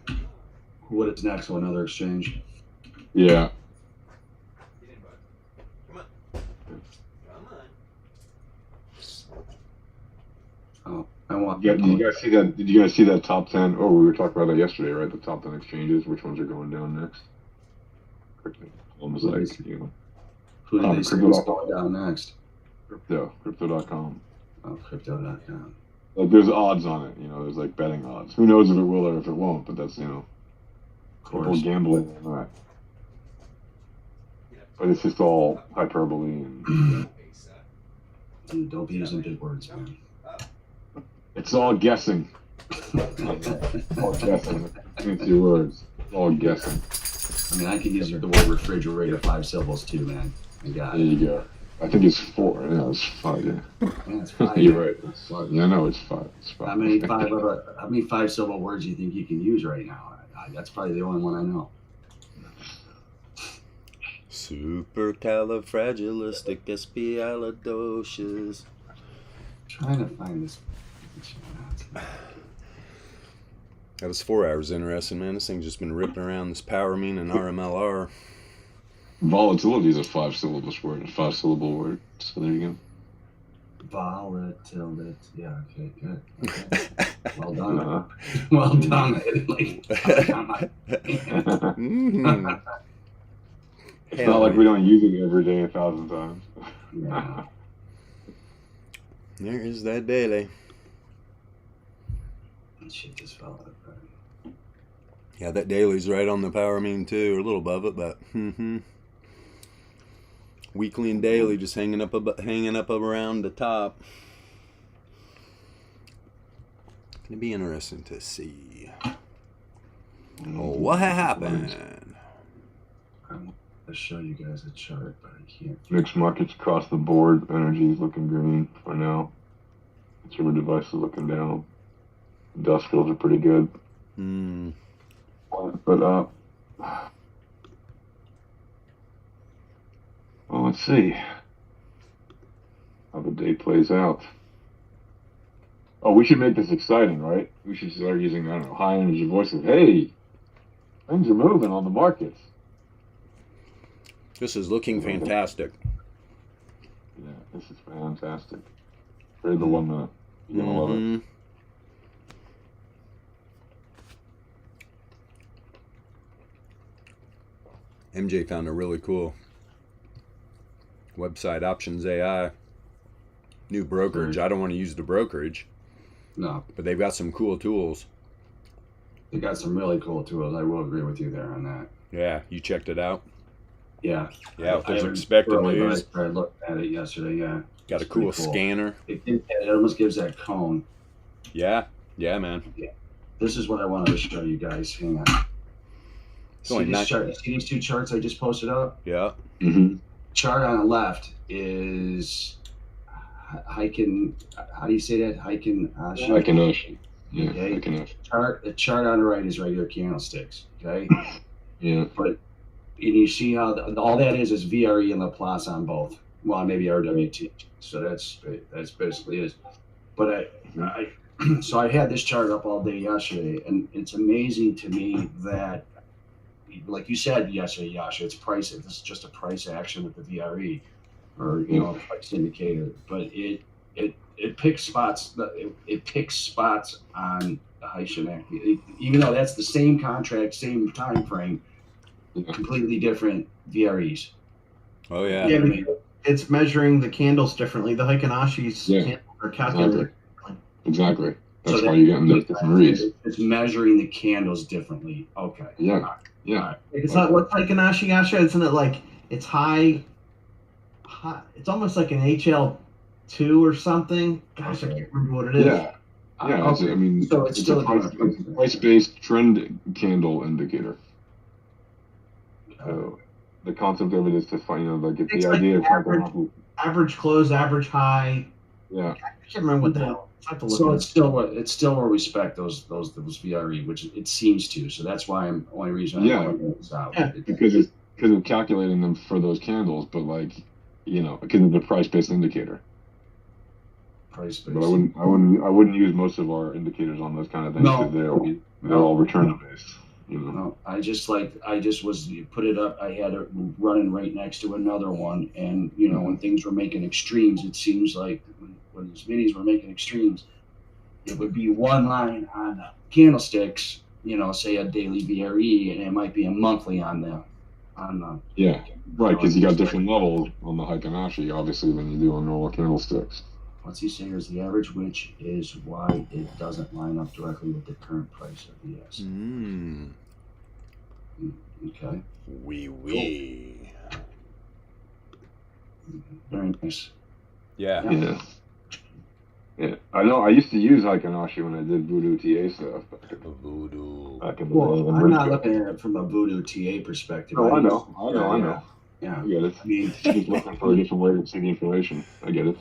Come here. What is next? Another exchange? Yeah. Get in, bud. Come on. Come on. Oh, I want. Yeah. Did you guys see that? Did you guys see that top 10? Oh, we were talking about that yesterday, right? The top 10 exchanges. Which ones are going down next? Almost like Who did they say was going down next? Crypto.com. Oh, crypto.com. Like there's odds on it, there's like betting odds. Who knows if it will or if it won't, but that's, Of people course. gambling on that. But it's just all hyperbole and Dude, don't be using big words, man. it's all guessing. All guessing. Fancy words. It's all guessing. I mean, I can use the word refrigerator 5 syllables too, man. I got There it. you go. I think it's 4. Yeah, it's 5. Yeah, Yeah, it's 5. you're right. It's 5. Yeah, no, it's 5. It's 5. How many 5 syllable words do you think you can use right now? That's probably the only one I know. Supercalifragilisticexpialidocious. Trying to find this. That was 4 hours interesting, man. This thing's just been ripping around this power mean and RMLR. Volatility is a 5-syllable word. A 5-syllable word. So there you go. Volatility. Yeah. Okay. Good. Okay. Well done. Well done. It's not like we don't use it every day 1,000 times. Yeah. There is that daily. That shit just fell out. Yeah, that daily's right on the power mean too, or a little above it, but weekly and daily just hanging up around the top. Gonna be interesting to see. Oh, what happened? I want to show you guys a chart, but I can't. Mixed markets across the board. Energy is looking green for now. Consumer devices looking down. Industrials are pretty good. But well, let's see how the day plays out. Oh, we should make this exciting, right? We should start using, I don't know, high energy voices. Hey, things are moving on the markets. This is looking fantastic. Yeah, this is fantastic. Trade the 1 minute. You're gonna love it. MJ found a really cool website, Options AI. New brokerage. I don't want to use the brokerage. No. But they've got some cool tools. They got some really cool tools. I will agree with you there on that. Yeah, you checked it out? Yeah. Yeah, if there's expected news. I looked at it yesterday, yeah. Got a cool scanner. It almost gives that cone. Yeah, man. Yeah. This is what I wanted to show you guys. Hang on. See these 2 charts I just posted up? Yeah. Chart on the left is Heiken. How do you say that? Heiken. Heiken-Oshi. Yeah. Okay. Heiken-Oshi. The chart on the right is regular candlesticks. Okay. Yeah. And you see how all that is VRE and Laplace on both. Well, maybe RWT. So that's basically it. But so I had this chart up all day yesterday, and it's amazing to me that, like you said yesterday, Yasha, it's price. This is just a price action with the VRE, or a price indicator. But it picks spots. It picks spots on the Heishan, even though that's the same contract, same time frame, completely different VREs. Oh yeah. Yeah, it's measuring the candles differently. The Heiken-Oshi's candles are calculated. Exactly. That's why you're getting those different reads. It's measuring the candles differently. Okay. Yeah. Yeah. It's not what's Heiken-Oshi, Yasha? Isn't it like it's high? It's almost like an HL2 or something. Gosh, I can't remember what it is. Yeah. Yeah. Okay. I mean, so it's still a price-based trend candle indicator. So the concept of it is to find, get the idea of average close, average high. Yeah. I can't remember what the hell. So it's still will respect those VRE, which it seems to. So that's why I'm only reason I point this out. Yeah. Because of calculating them for those candles, but because it's a price-based indicator. Price-based. But I wouldn't use most of our indicators on those kind of things because they're all return-based. No, I just was put it up. I had it running right next to another one, and when things were making extremes, it seems like when these minis were making extremes, it would be one line on the candlesticks, say a daily VRE, and it might be a monthly on the. Yeah, right, because you got different levels on the Heiken-Oshi, obviously, than you do on normal candlesticks. What's he saying is the average, which is why it doesn't line up directly with the current price of the S. Okay. Wee. Very nice. Yeah. Yeah. I know. I used to use Heiken-Oshi when I did Voodoo TA stuff. Voodoo. Well, I'm not looking at it from a Voodoo TA perspective. Oh, I know. Yeah. I get it. I mean, Just looking for a different way to see the information. I get it.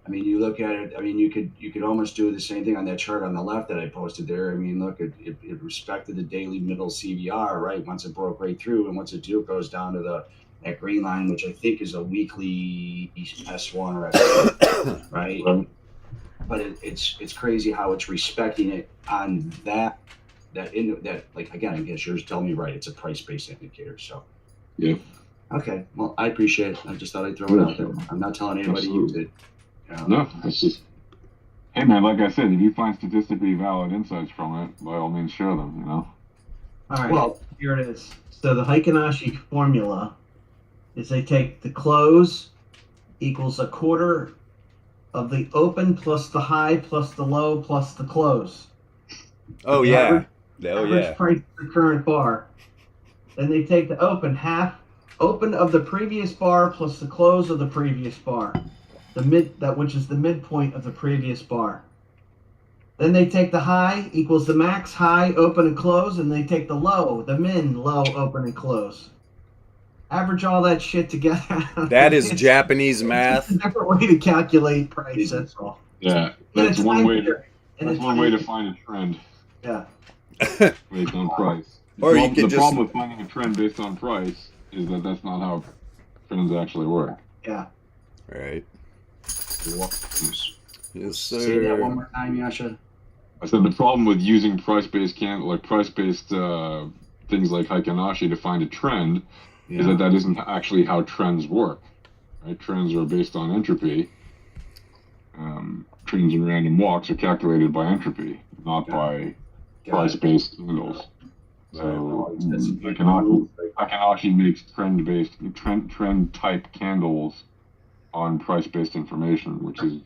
I mean, you look at it. I mean, you could almost do the same thing on that chart on the left that I posted there. I mean, look, it respected the daily middle CVR, right? Once it broke right through, and once it goes down to that green line, which I think is a weekly S1 or S2, right? But it's crazy how it's respecting it on that like, again, I guess yours tell me right. It's a price-based indicator, so Yeah. okay. Well, I appreciate it. I just thought I'd throw it out there. I'm not telling anybody to use it. No, it's just, hey man, like I said, if you find statistically valid insights from it, by all means share them, you know? All right, Well, here it is. So the Heikin-Ashi formula is they take the close equals a quarter of the open plus the high plus the low plus the close. Oh, The yeah. Average price of the current bar. Then they take the half open of the previous bar plus the close of the previous bar. Which is the midpoint of the previous bar. Then they take the high equals the max high, open and close, and they take the low, the min, low, open and close. Average all that shit together. That is Japanese math. It's a different way to calculate price, that's all. Yeah, And that's it's one way. and That's it's one way to find a trend Yeah. based on price. Or you could the just- problem with finding a trend based on price is that that's not how trends actually work. Yeah. Right. Yes, say that one sir. more time, Yasha. I said the problem with using price-based price-based things like Heikin-Ashi to find a trend is that isn't actually how trends work. Right? Trends are based on entropy. Trends and random walks are calculated by entropy, not by price-based candles. So Heikin-Ashi makes trend type candles on price-based information, which is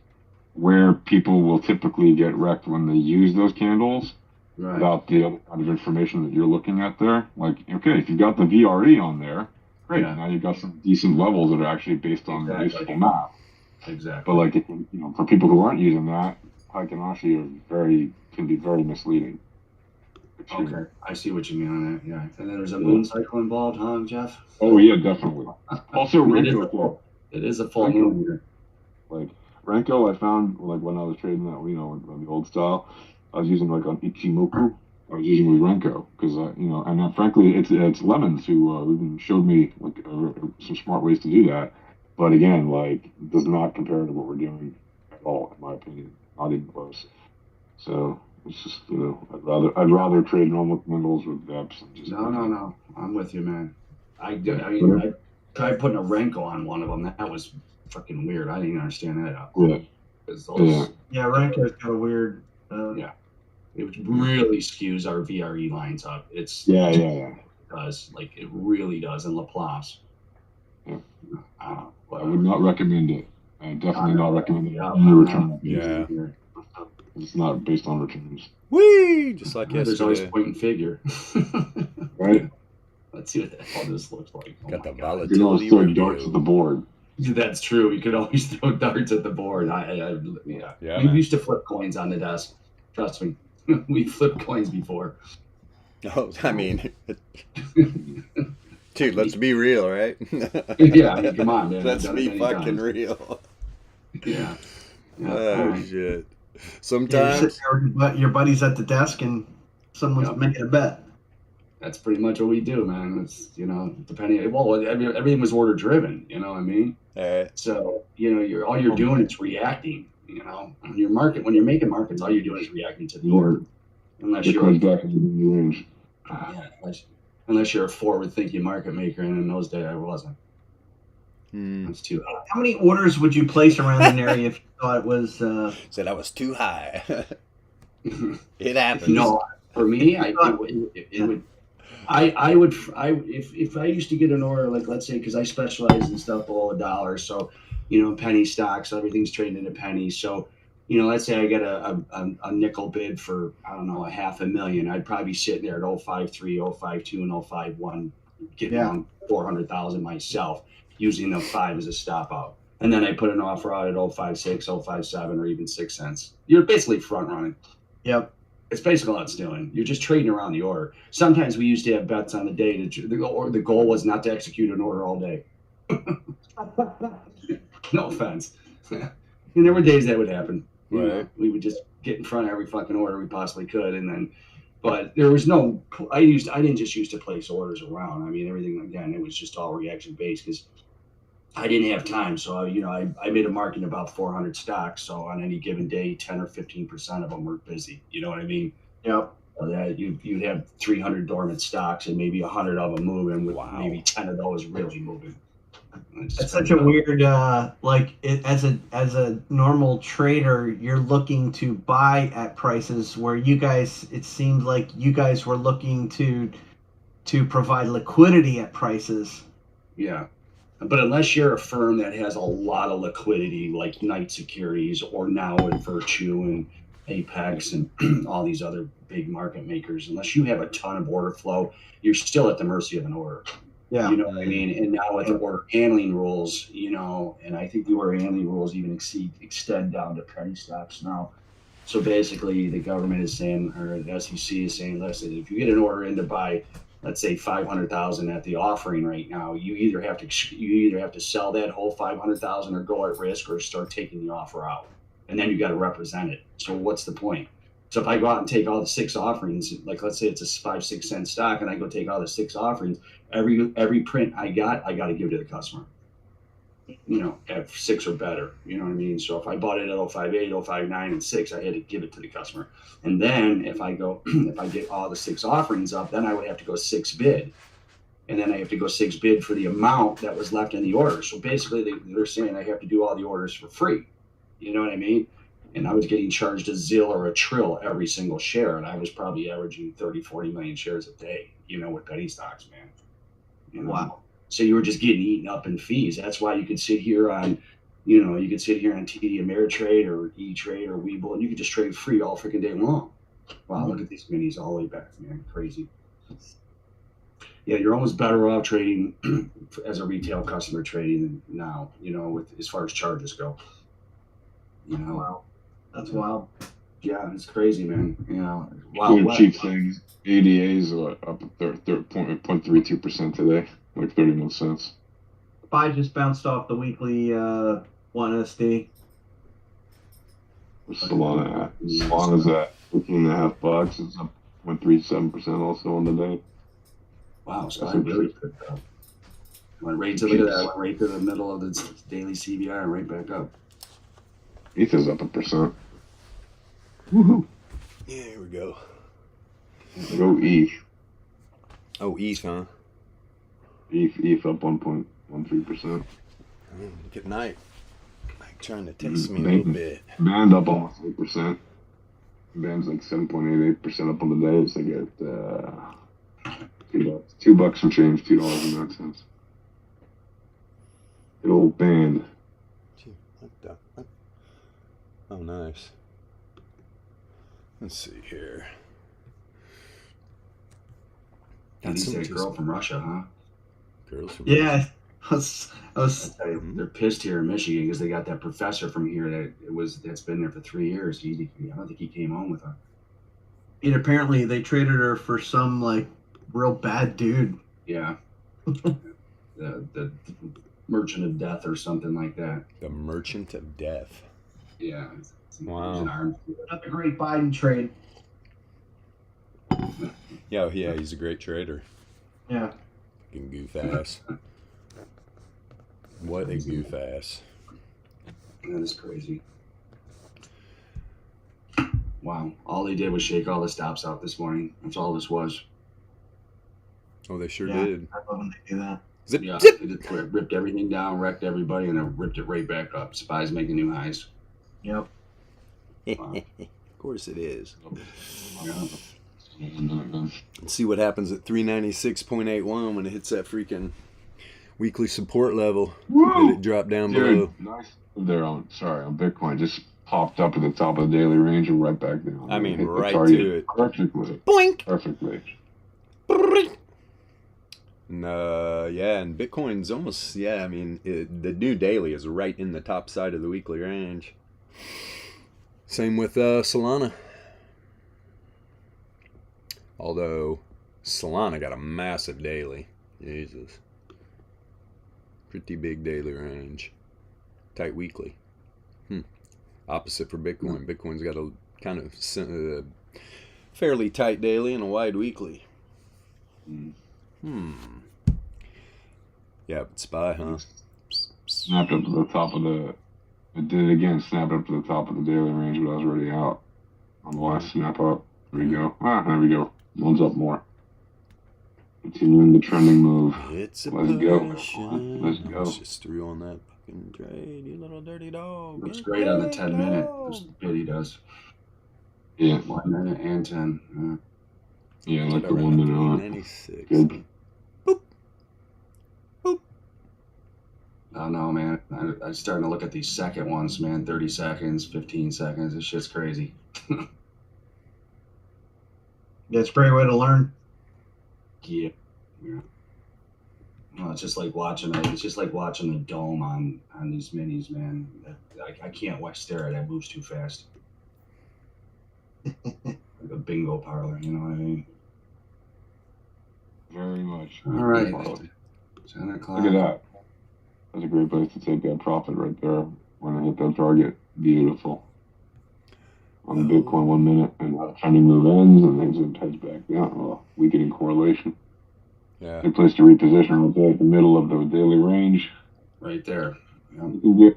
where people will typically get wrecked when they use those candles without the other kind of information that you're looking at there. Like, okay, if you've got the VRE on there, great. Now you've got some decent levels that are actually based on useful math. Exactly. But like, for people who aren't using that, Heikin-Ashi can be very misleading. Okay, I see what you mean on that. Yeah, and then there's a moon cycle involved, huh, Jeff? Oh yeah, definitely. Also, Renko. It is a full moon here. Like Renko, I found like when I was trading that, on the old style, I was using like on Ichimoku. I was using with Renko because and frankly, it's Lemons who even showed me like some smart ways to do that. But again, like, does not compare to what we're doing at all, in my opinion. Not even close. So it's just I'd rather trade normal candles with VEPS. And just No. I'm with you, man. I tried putting a Renko on one of them. That was fucking weird. I didn't understand that. Yeah, Renko's got a weird. It really skews our VRE lines up. It does, like, it really does in Laplace. Yeah. I would not recommend it. I definitely not recommend it. Yeah. It's not based on returns. Whee! Just like There's always yesterday. point and figure. Right? Let's see what the hell this looks like. Got the You can volatility always throw darts at the board. That's true. You could always throw darts at the board. Yeah, we man. used to flip coins on the desk. Trust me. We flipped coins before. Oh, I mean, dude, let's be real, right? Yeah, I mean, come on, man. Let's I've done be it many fucking times. real. Yeah. Oh, Alright. shit. Yeah, you're Sometimes. sitting there with your buddy's at the desk and someone's making a bet. That's pretty much what we do, man. It's, depending. Well, I mean, everything was order driven. You know what I mean? So all you're doing is reacting. When you're making markets, all you're doing is reacting to the order. Unless you're back in the range. unless you're a forward-thinking market maker, and in those days I wasn't. That's too high. How many orders would you place around an area if you thought it was? Said I was too high. It happens. No, for me, if I used to get an order, like, let's say, because I specialize in stuff below $1, so penny stocks, everything's trading into pennies. So let's say I get a nickel bid for, I don't know, $500,000. I'd probably be sitting there at 053, 052, and 051, getting on 400,000 myself, using the 5 as a stop out. And then I put an offer out at 056, 057, or even 6 cents. You're basically front running. Yep. It's basically all it's doing. You're just trading around the order. Sometimes we used to have bets on the day. The goal was not to execute an order all day. No offense. And there were days that would happen. You know, we would just get in front of every fucking order we possibly could, and then, but there was no. I didn't just use to place orders around. I mean, everything again. It was just all reaction based because I didn't have time. So I made a market in about 400 stocks. So on any given day, 10 or 15% of them were busy. You know what I mean? Yep. So that you'd have 300 dormant stocks and maybe 100 of them moving, with maybe 10 of those really moving. It's such a weird, as a normal trader, you're looking to buy at prices where you guys, it seemed like you guys were looking to provide liquidity at prices. Yeah. But unless you're a firm that has a lot of liquidity, like Knight Securities or now at Virtue and Apex and all these other big market makers, unless you have a ton of order flow, you're still at the mercy of an order. Yeah. You know what I mean? And now with the order handling rules, you know, and I think the order handling rules even extend down to penny stocks now. So basically the government is saying, or the SEC is saying, listen, if you get an order in to buy, let's say 500,000 at the offering right now, you either have to sell that whole 500,000 or go at risk or start taking the offer out. And then you got to represent it. So what's the point? So if I go out and take all the 6 offerings, like let's say it's a 5-6 cent stock, and I go take all the 6 offerings, every print I got to give to the customer. You know, at 6 or better. You know what I mean? So if I bought it at 058, 059, and 6, I had to give it to the customer. And then if I get all the 6 offerings up, then I would have to go 6 bid. And then I have to go 6 bid for the amount that was left in the order. So basically they're saying I have to do all the orders for free. You know what I mean? And I was getting charged a ZIL or a trill every single share. And I was probably averaging 30, 40 million shares a day, you know, with penny stocks, man. You know? Wow. So you were just getting eaten up in fees. That's why you could sit here on, you know, TD Ameritrade or E-Trade or Webull, and you could just trade free all freaking day long. Wow, look at these minis all the way back, man. Crazy. Yeah, you're almost better off trading as a retail customer trading now, you know, with as far as charges go. You know. Wow. That's wild. Yeah, it's crazy, man. You know, Wow. Cheap things. ADAs are up 0.32% today, like 31 cents. SPY just bounced off the weekly 1SD. What's Solana at? Solana's at $15.5. It's up 0.37% also on the day. Wow, SPY really picked up. Went right to, look at that, went right to the middle of the daily CBR and right back up. ETH is up 1%. Woohoo! Yeah, here we go. Go ETH. Oh, ETH, huh? ETH up 1.13%. Good night. Like trying to test me a little bit. Band up almost 8%. Band's like 7.88% up on the day. It's like at $2 and change, $2.09. Good old band. What the? What? Oh, nice. Let's see here. He's that girl from Russia, huh? Girls from Yeah. Russia. They're pissed here in Michigan because they got that professor from here that's been there for 3 years. I don't think he came home with her. And apparently they traded her for some like real bad dude. Yeah. the Merchant of Death or something like that. The Merchant of Death. Yeah. Wow. That's a great Biden trade. Yeah, he's a great trader. Yeah. Fucking goof ass. What a goof ass. That is crazy. Wow. All they did was shake all the stops out this morning. That's all this was. Oh, they sure did. I love when they do that. Zip, Yeah, zip. they just ripped everything down, wrecked everybody, and then ripped it right back up. SPY's making new highs. Yep. Of course it is. Yeah. Let's see what happens at 396.81 when it hits that freaking weekly support level. Did it drop down below? Nice. There on Bitcoin just popped up at the top of the daily range and right back down. I mean, hit right the target to it. perfectly. Boink. Perfectly. And, and Bitcoin's almost, I mean, the new daily is right in the top side of the weekly range. Same with Solana. Although Solana got a massive daily. Jesus. Pretty big daily range. Tight weekly. Opposite for Bitcoin. Bitcoin's got a kind of fairly tight daily and a wide weekly. Yeah, but SPY, huh? Snapped up to the top of the. It did it again. Snapped up to the top of the daily range, but I was already out on the last snap up. There we go. There we go. One's up more. Continuing the trending move. It's a Let's go. potion. Let's go. It's just through on that fucking trade, you little dirty dog. Looks great on the 10-minute. This bit he does. Yeah. 1 minute and 10. Yeah, I like the 1 minute on it. 96. Good. Boop. Boop. Oh no, man. I'm starting to look at these second ones, man. 30 seconds, 15 seconds. This shit's crazy. That's a great way to learn. Yeah. No, it's just like watching the dome on these minis, man. I can't stare at it. It moves too fast. Like a bingo parlor, you know what I mean? Very much. All right. 10 o'clock. Look at that. That's a great place to take that profit right there when I hit that target. Beautiful. On the Bitcoin 1 minute, and the trending move ends, and then it heads back down. Well, weakening correlation. Yeah. Good place to reposition right there at the middle of the daily range. Right there. Yeah.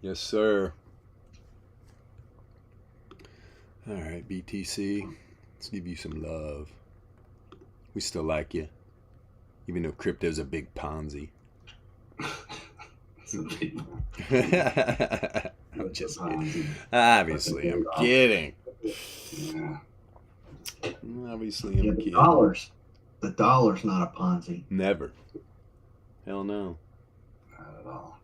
Yes, sir. All right, BTC. Let's give you some love. We still like you, even though crypto's a big Ponzi. I'm just kidding. Obviously, I'm kidding. Yeah. Obviously, I'm kidding. The dollar's not a Ponzi. Never. Hell no. Not at all.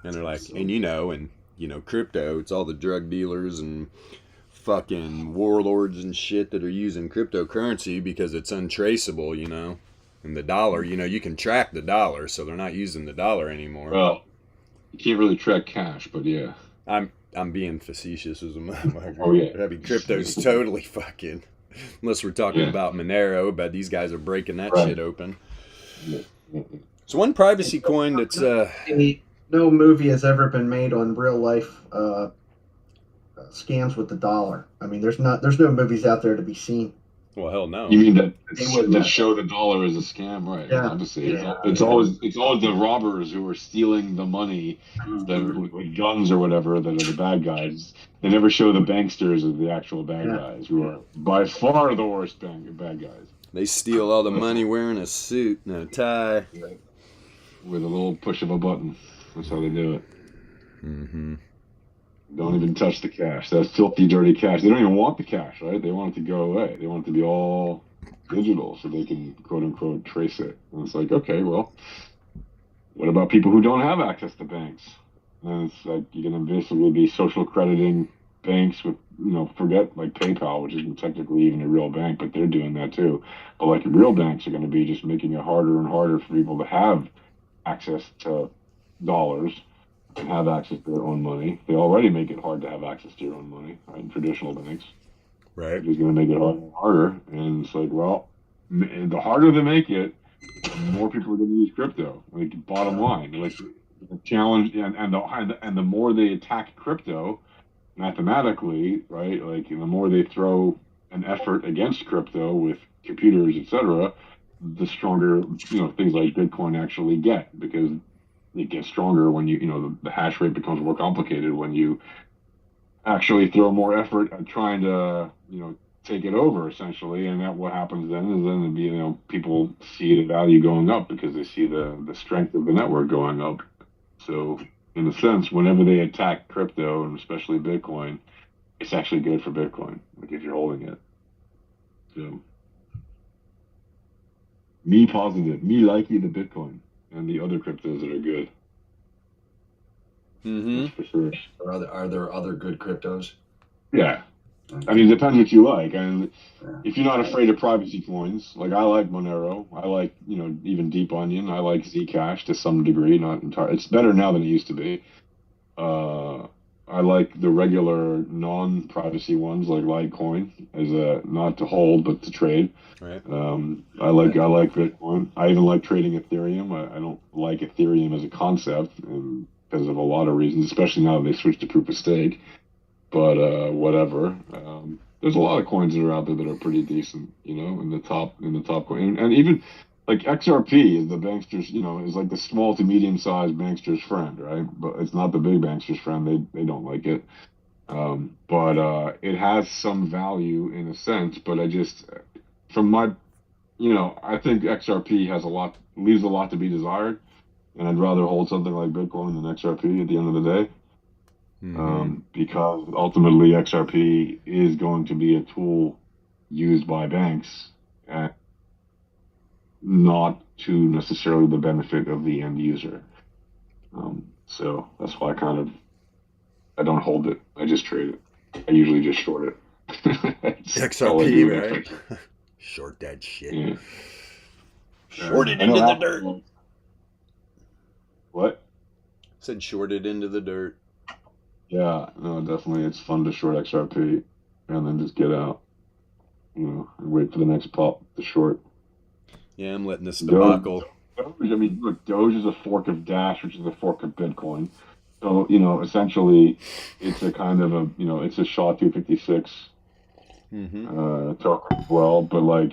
And they're like, and crypto, it's all the drug dealers and fucking warlords and shit that are using cryptocurrency because it's untraceable, And the dollar, you can track the dollar, so they're not using the dollar anymore. Well, you can't really track cash, but yeah. I'm being facetious as a motherfucker. Oh, yeah. I mean, crypto's totally fucking, unless we're talking about Monero, but these guys are breaking that shit open. Yeah. So one privacy coin that's no movie has ever been made on real life scams with the dollar. I mean, there's no movies out there to be seen. Well, hell no. You mean that show the dollar is a scam, right? Yeah. Obviously, it's always the robbers who are stealing the money, with guns or whatever, that are the bad guys. They never show the banksters as the actual bad guys, who are by far the worst bad guys. They steal all the money wearing a suit and a tie. With a little push of a button. That's how they do it. Mm-hmm. Don't even touch the cash. That's filthy, dirty cash. They don't even want the cash, right? They want it to go away. They want it to be all digital so they can, quote unquote, trace it. And it's like, okay, well, what about people who don't have access to banks? And it's like you're going to basically be social crediting banks with, forget like PayPal, which isn't technically even a real bank, but they're doing that too. But like real banks are going to be just making it harder and harder for people to have access to dollars and have access to their own money. They already make it hard to have access to your own money, right? In traditional banks. Right. It's going to make it harder and harder. And it's like, well, the harder they make it, the more people are going to use crypto. Like, bottom line, like the challenge, and the more they attack crypto mathematically, right? Like, the more they throw an effort against crypto with computers, etc., the stronger, things like Bitcoin actually get, because it gets stronger when the hash rate becomes more complicated when you actually throw more effort at trying to, take it over, essentially. And that what happens then is people see the value going up because they see the strength of the network going up. So in a sense, whenever they attack crypto, and especially Bitcoin, it's actually good for Bitcoin, like if you're holding it. So me liking the Bitcoin and the other cryptos that are good. Mm-hmm. That's for sure. Are there other good cryptos? Yeah. I mean, it depends what you like. And if you're not afraid of privacy coins, like I like Monero, I like, even Deep Onion, I like Zcash to some degree, not entirely. It's better now than it used to be. I like the regular non-privacy ones like Litecoin as a not to hold but to trade. Right. I like Bitcoin. I even like trading Ethereum. I don't like Ethereum as a concept because of a lot of reasons, especially now that they switched to proof of stake. But whatever. There's a lot of coins that are out there that are pretty decent, you know, in the top coin, and even like XRP is the banksters, you know, is like the small to medium sized banksters friend, right? But it's not the big banksters friend. They don't like it. But it has some value in a sense. But I just, from my, you know, I think XRP leaves a lot to be desired, and I'd rather hold something like Bitcoin than XRP at the end of the day. Because ultimately XRP is going to be a tool used by banks and not to necessarily the benefit of the end user. So that's why I don't hold it. I just trade it. I usually just short it. XRP, right? Short that shit. Yeah. Short it into the dirt. What? Said short it into the dirt. Yeah, no, definitely. It's fun to short XRP and then just get out, you know, and wait for the next pop to short. Yeah, I'm letting this debacle. Doge, I mean, look, Doge is a fork of Dash, which is a fork of Bitcoin. So, you know, essentially, it's a kind of a, you know, it's a SHA-256 token as well. But, like,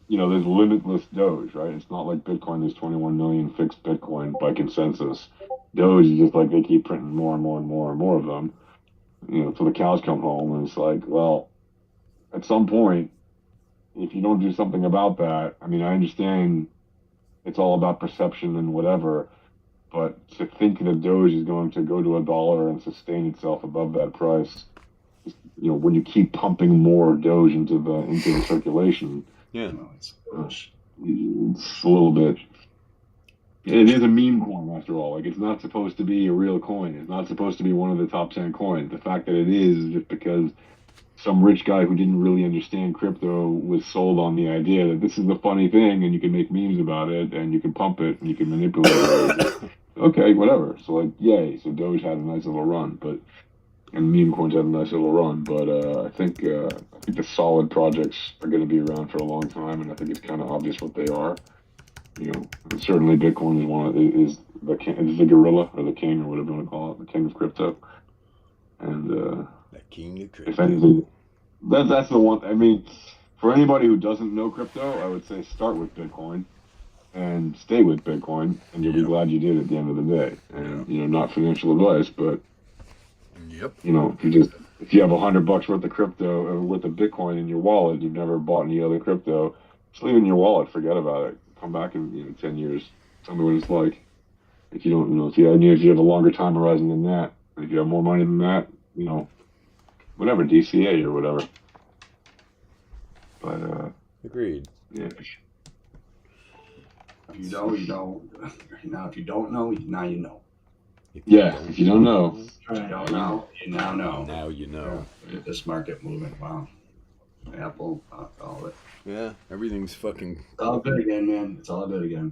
you know, there's limitless Doge, right? It's not like Bitcoin. There's 21 million fixed Bitcoin by consensus. Doge is just like they keep printing more and more and more and more of them, you know, till the cows come home. And it's like, well, at some point, if you don't do something about that, I mean, I understand it's all about perception and whatever, but to think that Doge is going to go to $1 and sustain itself above that price, you know, when you keep pumping more Doge into the circulation, yeah, it's a little bit. It is a meme coin after all. Like, it's not supposed to be a real coin. It's not supposed to be one of the top 10 coins. The fact that it is just because some rich guy who didn't really understand crypto was sold on the idea that this is a funny thing and you can make memes about it and you can pump it and you can manipulate it. Okay, whatever. So, like, yay. So Doge had a nice little run, and meme coins had a nice little run. But I think the solid projects are going to be around for a long time, and I think it's kind of obvious what they are. You know, certainly Bitcoin is the gorilla or the king or whatever you want to call it, the king of crypto. And the king of crypto. If anything, that's the one. I mean, for anybody who doesn't know crypto, I would say start with Bitcoin and stay with Bitcoin, and you'll be glad you did at the end of the day. And you know, not financial advice, but you know, if you have $100 worth of crypto or worth of Bitcoin in your wallet, you've never bought any other crypto, just leave it in your wallet. Forget about it. Come back in 10 years. Tell me what it's like. If you don't, you know, if you have a longer time horizon than that, if you have more money than that, you know, whatever, DCA or whatever. But agreed. Yeah. If you know, you know. Now, if you don't know, now you know. If you don't know, you don't know, you now know. Now you know. Yeah. This market movement, wow. Apple, all of it. Yeah, everything's fucking. It's all good again, man. It's all good again.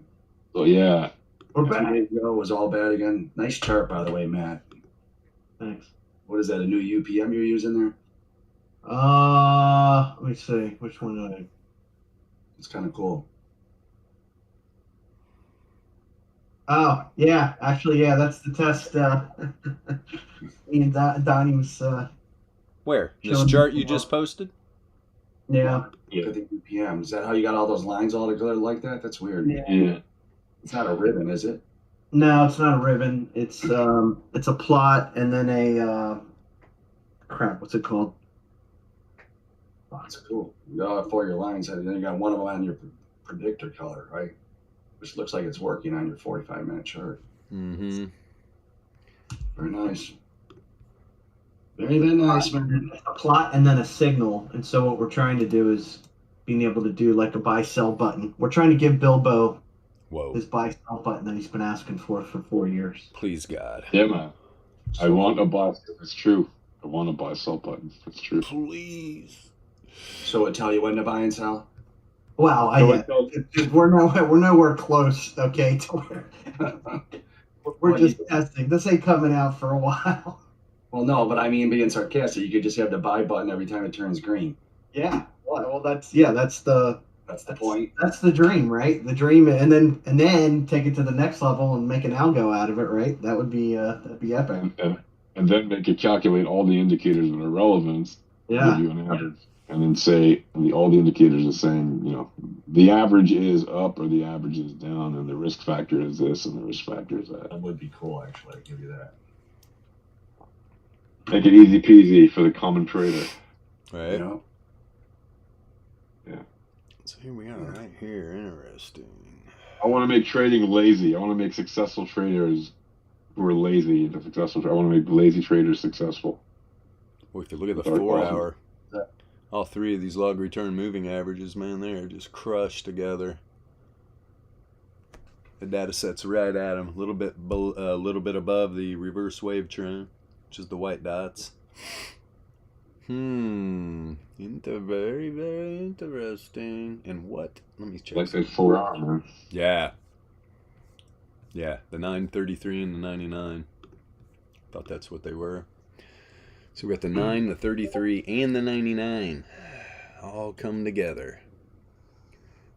So yeah, we're back. 2 days ago was all bad again. Nice chart, by the way, Matt. Thanks. What is that? A new UPM you're using there? Let me see. Which one do I? It's kind of cool. Oh yeah, actually, yeah, that's the test. Me and Donnie was. Where? This chart you just posted? Yeah. Look at the UPM. Is that how you got all those lines all together like that? That's weird. Yeah. It's not a ribbon, is it? No, it's not a ribbon. It's a plot and then a crap. What's it called? Oh, that's cool. You got all 4 of your lines, and then you got one of them on your predictor color, right? Which looks like it's working on your 45-minute chart. Mm-hmm. Very nice. Very nice, man. A plot and then a signal. And so what we're trying to do is being able to do like a buy-sell button. We're trying to give Bilbo his buy-sell button that he's been asking for 4 years. Please, God. Yeah, man. I want a buy. It's true. I want a buy-sell button. It's true. Please. So it tell you when to buy and sell? Wow, we're nowhere close. Okay, to where we're just testing. This ain't coming out for a while. Well, no, but I mean, being sarcastic, you could just have the buy button every time it turns green. Yeah. Well, that's the point. That's the dream, right? The dream, and then take it to the next level and make an algo out of it, right? That'd be epic. And then make it calculate all the indicators that are relevant. Yeah. Give you an average, and then say all the indicators are saying, the average is up or the average is down, and the risk factor is this and the risk factor is that. That would be cool, actually. I'd give you that. Make it easy peasy for the common trader. Right. You know? Yeah. So here we are, right here. Interesting. I want to make trading lazy. I want to make successful traders who are lazy into successful. I want to make lazy traders successful. Well, if you look at the 4 hour, all three of these log return moving averages, man, they're just crushed together. The data set's right at them, a little bit above the reverse wave trend, which is the white dots. Very, very interesting. And what? Let me check. Like that 4 hour, man. Yeah. Yeah, the 933 and the 99. Thought that's what they were. So we got the 9, the 33, and the 99 all come together.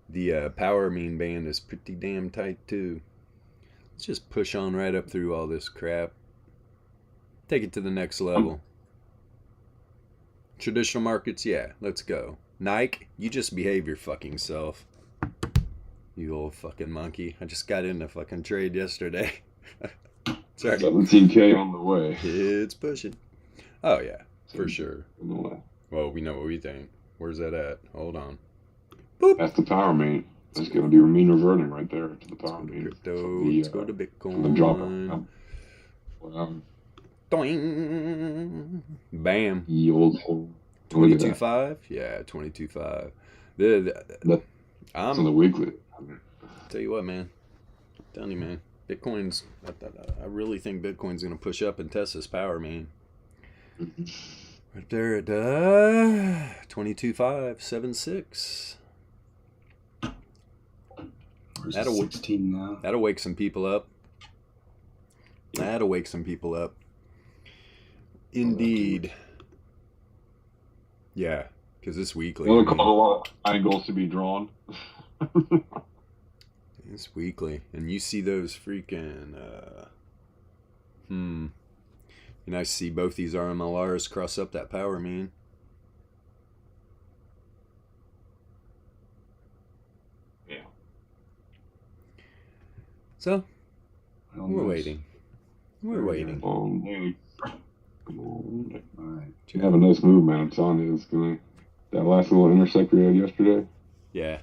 The power mean band is pretty damn tight too. Let's just push on right up through all this crap. Take it to the next level. Traditional markets, yeah, let's go. Nike, you just behave your fucking self. You old fucking monkey. I just got in a fucking trade yesterday. Sorry. 17K on the way. It's pushing. Oh, yeah, for sure. Well, we know what we think. Where's that at? Hold on. Boop. That's the power main. That's going to be mean reverting right there to the power main. Crypto. Let's go to Bitcoin. The drop. Doing. Bam. The old 22.5? Yeah, 22.5. That's on the weekly. Tell you what, man. I'm telling you, man. Bitcoin's. I really think Bitcoin's going to push up and test this power mean. Right there at 22.576. That'll 16 now. That'll wake some people up. That'll wake some people up. Indeed. Yeah, because this weekly. Well, a lot of angles to be drawn. It's weekly, and you see those freaking. I see both these RMLRs cross up that power mean. Yeah. So, we're waiting. We're waiting. Come on. All right. You have a nice move, man. I'm telling you, it's gonna. That last little intersect we had yesterday. Yeah.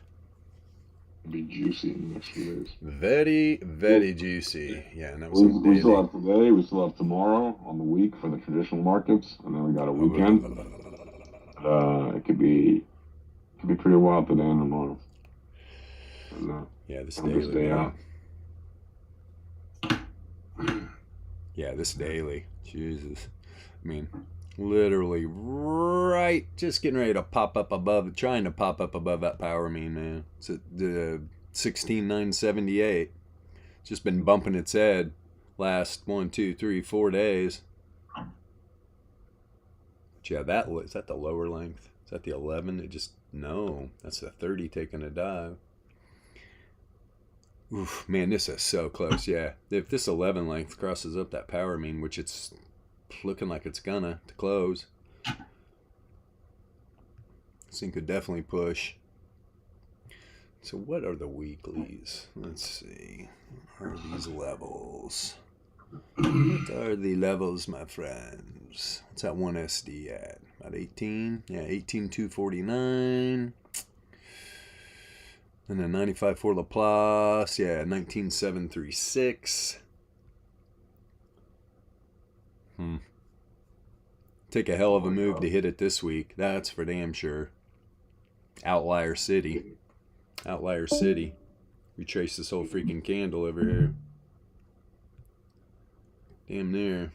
Be juicy in the next few days. Very, very juicy. Yeah, and that was we still have today. We still have tomorrow on the week for the traditional markets, and then we got a weekend. It could be pretty wild today and tomorrow. And, yeah, this daily. Yeah, this daily. Jesus, I mean, literally right, just getting ready to pop up above, trying to pop up above that power mean, man. It's at the 16,978. It's just been bumping its head last 1, 2, 3, 4 days. But yeah, is that the lower length? Is that the 11? No, that's the 30 taking a dive. Oof, man, this is so close. Yeah, if this 11 length crosses up that power mean, which it's looking like it's gonna to close, this thing could definitely push. So what are the weeklies? Let's see. What are these levels? What are the levels, my friends? What's that 1SD at? About 18? Yeah, 18,249. And then 95 for Laplace. Yeah, 19,736. Take a hell of a move to hit it this week. That's for damn sure. Outlier City. Outlier City. We trace this whole freaking candle over here. Damn near.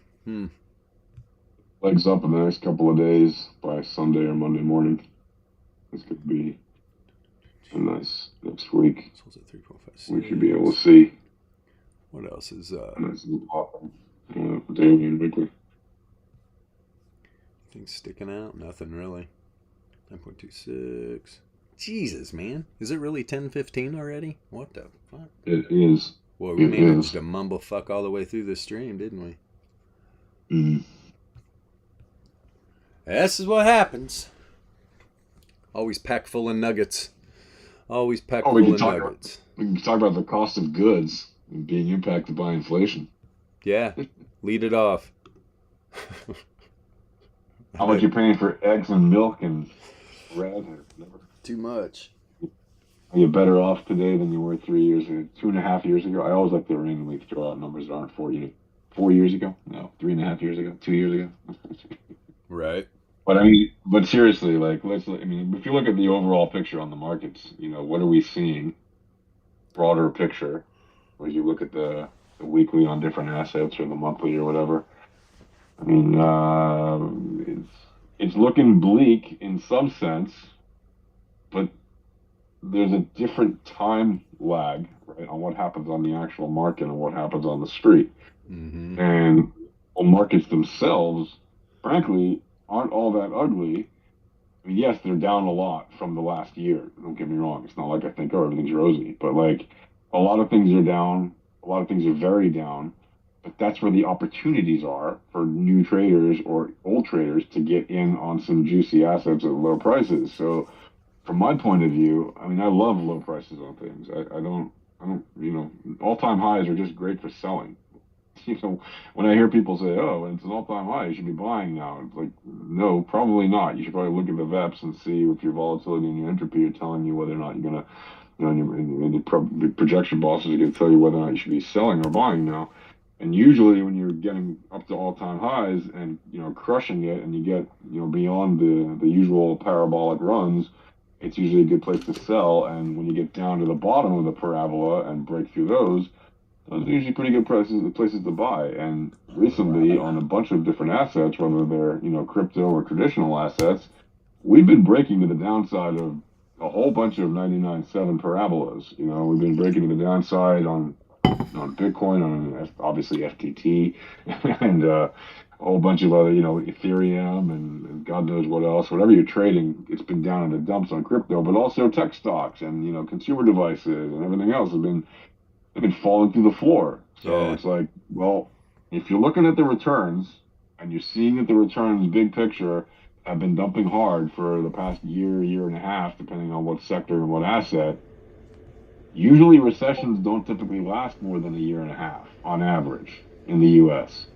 Legs up in the next couple of days by Sunday or Monday morning. This could be a nice next week. We should be able to see. What else is nice daily and weekly. Anything sticking out? Nothing really. 10.26. Jesus, man. Is it really 10:15 already? What the fuck? It is. Well, we managed to mumble fuck all the way through the stream, didn't we? This is what happens. Always packed full of nuggets. Always packed full of nuggets. We can talk about the cost of goods being impacted by inflation. Yeah. Lead it off. How much you're paying for eggs and milk and bread? Too much. Are you better off today than you were 3 years ago, 2.5 years ago? I always like to randomly throw out numbers that aren't 4 years ago. No, 3.5 years ago, 2 years ago. Right. But I mean, seriously, like, if you look at the overall picture on the markets, what are we seeing? Broader picture, where you look at the weekly on different assets or the monthly or whatever. I mean, it's looking bleak in some sense, but there's a different time lag, right, on what happens on the actual market and what happens on the street. Mm-hmm. And markets themselves, frankly, aren't all that ugly. I mean, yes, they're down a lot from the last year. Don't get me wrong. It's not like I think, everything's rosy. But, like, a lot of things are down. A lot of things are very down. But that's where the opportunities are for new traders or old traders to get in on some juicy assets at low prices. So, from my point of view, I mean, I love low prices on things. I don't, all-time highs are just great for selling. When I hear people say, "Oh, it's an all-time high, you should be buying now," it's like, no, probably not. You should probably look at the VEPS and see if your volatility and your entropy are telling you whether or not you're gonna, and the projection bosses are gonna tell you whether or not you should be selling or buying now. And usually, when you're getting up to all-time highs and crushing it, and you get beyond the usual parabolic runs, it's usually a good place to sell. And when you get down to the bottom of the parabola and break through those are usually pretty good places to buy. And recently, on a bunch of different assets, whether they're crypto or traditional assets, we've been breaking to the downside of a whole bunch of 99.7 parabolas. We've been breaking to the downside on Bitcoin, on obviously FTT, and a whole bunch of other Ethereum and God knows what else. Whatever you're trading, it's been down in the dumps on crypto, but also tech stocks and consumer devices and everything else have been falling through the floor. So It's like, well, if you're looking at the returns and you're seeing that the returns, big picture, have been dumping hard for the past year and a half, depending on what sector and what asset, usually recessions don't typically last more than a year and a half on average in the U.S.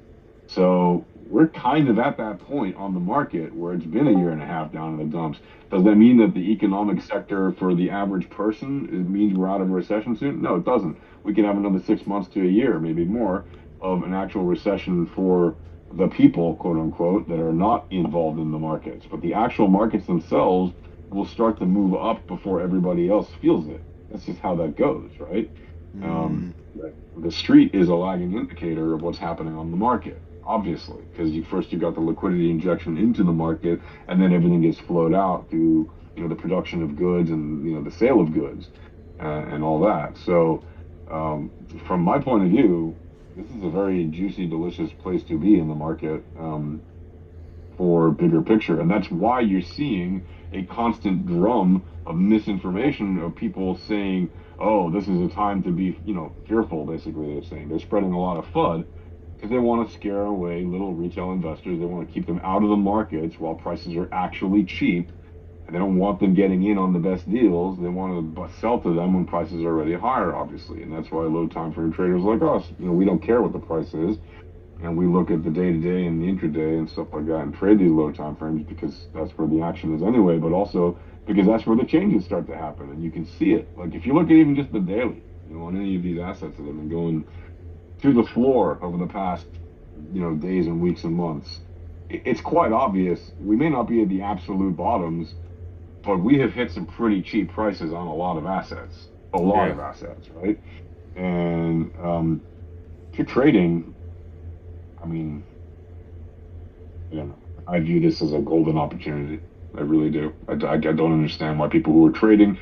So we're kind of at that point on the market where it's been a year and a half down in the dumps. Does that mean that the economic sector for the average person, it means we're out of a recession soon? No, it doesn't. We can have another 6 months to a year, maybe more, of an actual recession for the people, quote unquote, that are not involved in the markets. But the actual markets themselves will start to move up before everybody else feels it. That's just how that goes, right? The street is a lagging indicator of what's happening on the market, obviously, because you got the liquidity injection into the market, and then everything gets flowed out through the production of goods and the sale of goods and all that. So from my point of view, this is a very juicy, delicious place to be in the market for bigger picture, and that's why you're seeing a constant drum of misinformation of people saying, "Oh, this is a time to be fearful." Basically, they're saying they're spreading a lot of FUD because they want to scare away little retail investors. They want to keep them out of the markets while prices are actually cheap, and they don't want them getting in on the best deals. They want to sell to them when prices are already higher, obviously, and that's why low time frame traders like us, we don't care what the price is, and we look at the day-to-day and the intraday and stuff like that and trade these low time frames because that's where the action is anyway, but also because that's where the changes start to happen, and you can see it. Like, if you look at even just the daily, on any of these assets that have been going through the floor over the past, days and weeks and months, it's quite obvious. We may not be at the absolute bottoms, but we have hit some pretty cheap prices on a lot of assets. Of assets, right? And if you're trading, I mean, I don't know. I view this as a golden opportunity. I really do. I don't understand why people who are trading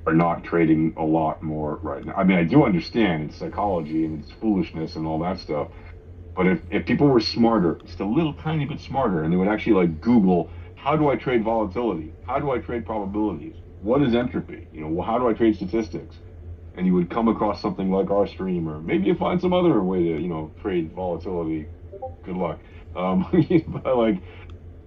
are not trading a lot more right now. I mean, I do understand it's psychology and it's foolishness and all that stuff, But if people were smarter, just a little tiny bit smarter, and they would actually like Google, how do I trade volatility? How do I trade probabilities? What is entropy? You know, how do I trade statistics? And you would come across something like our stream, or maybe you find some other way to, you know, trade volatility. Good luck. But like,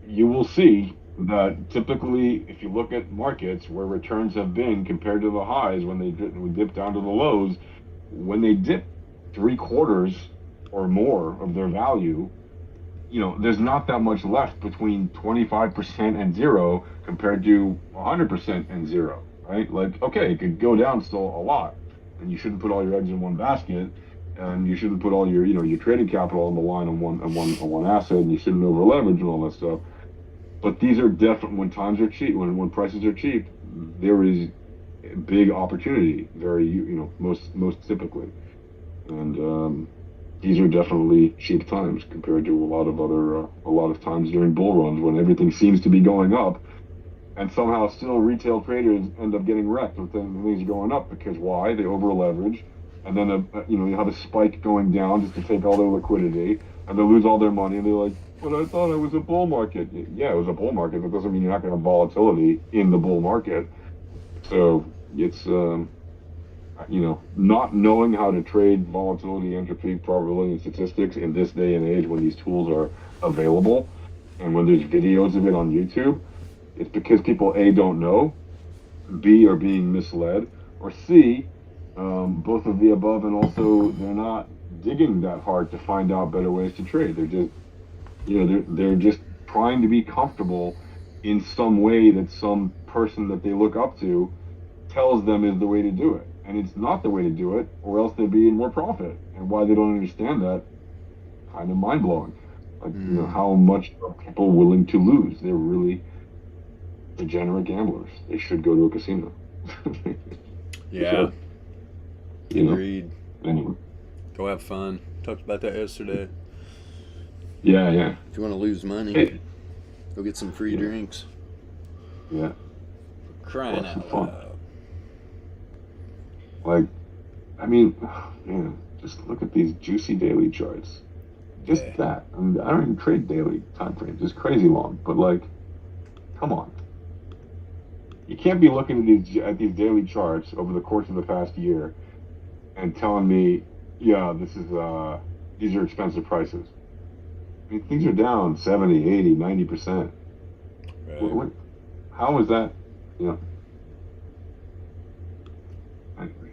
you will see that typically, if you look at markets where returns have been compared to the highs when they dip down to the lows, when they dip 3/4 or more of their value, you know, there's not that much left between 25% and zero compared to 100% and zero, right? Like, okay, it could go down still a lot, and you shouldn't put all your eggs in one basket, and you shouldn't put all your, you know, your trading capital on the line on one asset, and you shouldn't over leverage and all that stuff. But these are definitely, when times are cheap, when prices are cheap, there is big opportunity. Very, you know, most typically, and these are definitely cheap times compared to a lot of times during bull runs when everything seems to be going up, and somehow still retail traders end up getting wrecked when things are going up, because why? They over leverage, and then you know, you have a spike going down just to take all their liquidity, and they lose all their money, and they're like, but I thought it was a bull market. Yeah, it was a bull market. That doesn't mean you're not going to have volatility in the bull market. So it's you know, not knowing how to trade volatility, entropy, probability, and statistics in this day and age when these tools are available, and when there's videos of it on YouTube, it's because people A, don't know, B, are being misled, or C, both of the above, and also they're not digging that hard to find out better ways to trade. They're just, you know, they're just trying to be comfortable in some way that some person that they look up to tells them is the way to do it. And it's not the way to do it, or else they'd be in more profit. And why they don't understand that, kind of mind blowing. Like, you know, how much are people willing to lose? They're really degenerate gamblers. They should go to a casino. Yeah. So, you know, agreed. anyway. Go have fun. Talked about that yesterday. Yeah. If you want to lose money, Hey. go get some free drinks. Yeah. Crying out loud. Like, I mean, man, just look at these juicy daily charts. Just that. I mean, I don't even trade daily time frames. It's crazy long. But like, come on. You can't be looking at these daily charts over the course of the past year and telling me, yeah, these are expensive prices. I mean, things are down 70, 80, 90%. Right. How is that, you know? Anyway,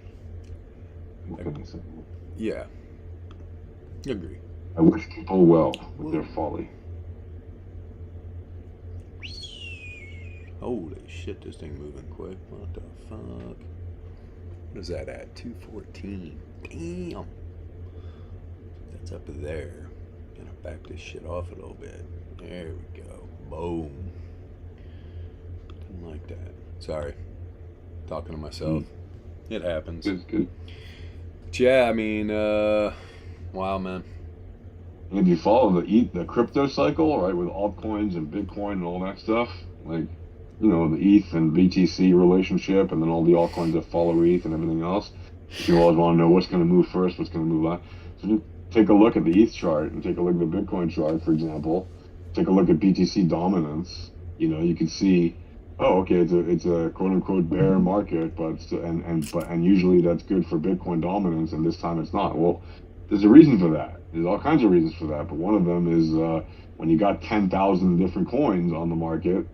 what can I say? Yeah. Agree. I wish people well with their folly. Holy shit, this thing moving quick. What the fuck? What is that at? 214. Damn. That's up there. Gonna back this shit off a little bit. There we go. Boom. Didn't like that. Sorry. Talking to myself. It happens. It's good. But yeah, I mean, wow, man. And if you follow the crypto cycle, right, with altcoins and Bitcoin and all that stuff, like, you know, the ETH and BTC relationship, and then all the altcoins that follow ETH and everything else, you always want to know what's going to move first, what's going to move last. So just take a look at the ETH chart and take a look at the Bitcoin chart, for example. Take a look at BTC dominance. You know, you can see, oh, okay, it's a quote unquote bear market, but usually that's good for Bitcoin dominance, and this time it's not. Well, there's a reason for that. There's all kinds of reasons for that, but one of them is when you got 10,000 different coins on the market,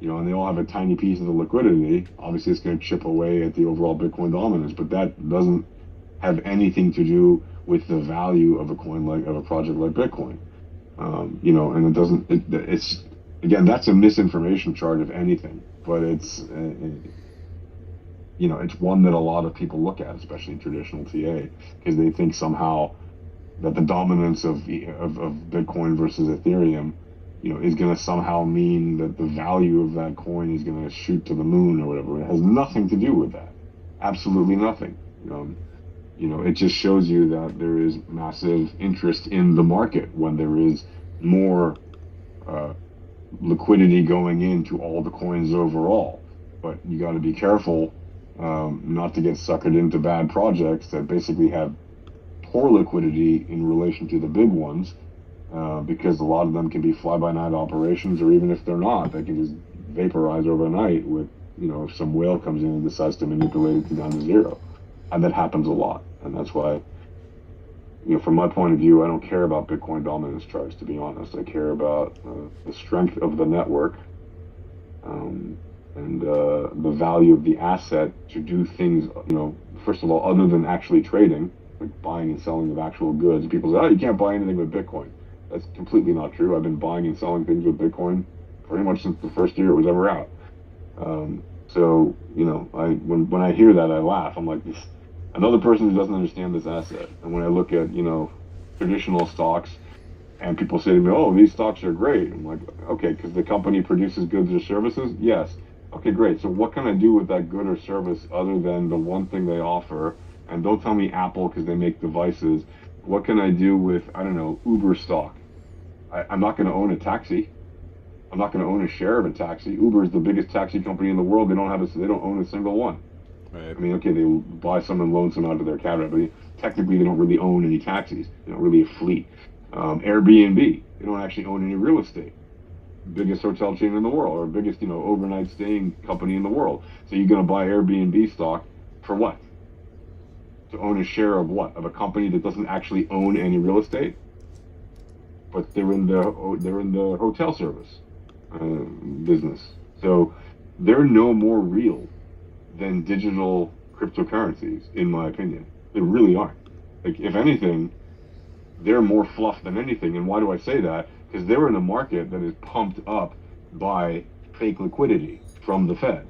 you know, and they all have a tiny piece of the liquidity, obviously it's going to chip away at the overall Bitcoin dominance, but that doesn't have anything to do with the value of a project like Bitcoin. You know, and it's again, that's a misinformation chart if anything, but it's you know, it's one that a lot of people look at, especially in traditional TA, because they think somehow that the dominance of Bitcoin versus Ethereum, you know, is going to somehow mean that the value of that coin is going to shoot to the moon or whatever. It has nothing to do with that. Absolutely nothing. You know, it just shows you that there is massive interest in the market when there is more liquidity going into all the coins overall. But you got to be careful not to get suckered into bad projects that basically have poor liquidity in relation to the big ones, because a lot of them can be fly-by-night operations, or even if they're not, they can just vaporize overnight with, if some whale comes in and decides to manipulate it down to zero. And that happens a lot. And that's why, from my point of view, I don't care about Bitcoin dominance charts, to be honest. I care about the strength of the network, and the value of the asset to do things, first of all, other than actually trading, like buying and selling of actual goods. People say, oh, you can't buy anything with Bitcoin. That's completely not true. I've been buying and selling things with Bitcoin pretty much since the first year it was ever out. So, when I hear that, I laugh. I'm like, another person who doesn't understand this asset. And when I look at, traditional stocks, and people say to me, oh, these stocks are great. I'm like, okay, because the company produces goods or services? Yes. Okay, great. So what can I do with that good or service other than the one thing they offer? And don't tell me Apple because they make devices. What can I do with, I don't know, Uber stock? I'm not going to own a taxi. I'm not going to own a share of a taxi. Uber is the biggest taxi company in the world. They don't own a single one. Right. I mean, okay, they buy some and loan some out to their cabinet, but technically they don't really own any taxis. They don't really a fleet. Airbnb, they don't actually own any real estate. Biggest hotel chain in the world, or biggest, overnight staying company in the world. So you're going to buy Airbnb stock for what? To own a share of what? Of a company that doesn't actually own any real estate, but they're in the hotel service business. So they're no more real than digital cryptocurrencies, in my opinion. They really aren't. Like, if anything, they're more fluff than anything. And why do I say that? Because they're in a market that is pumped up by fake liquidity from the Fed.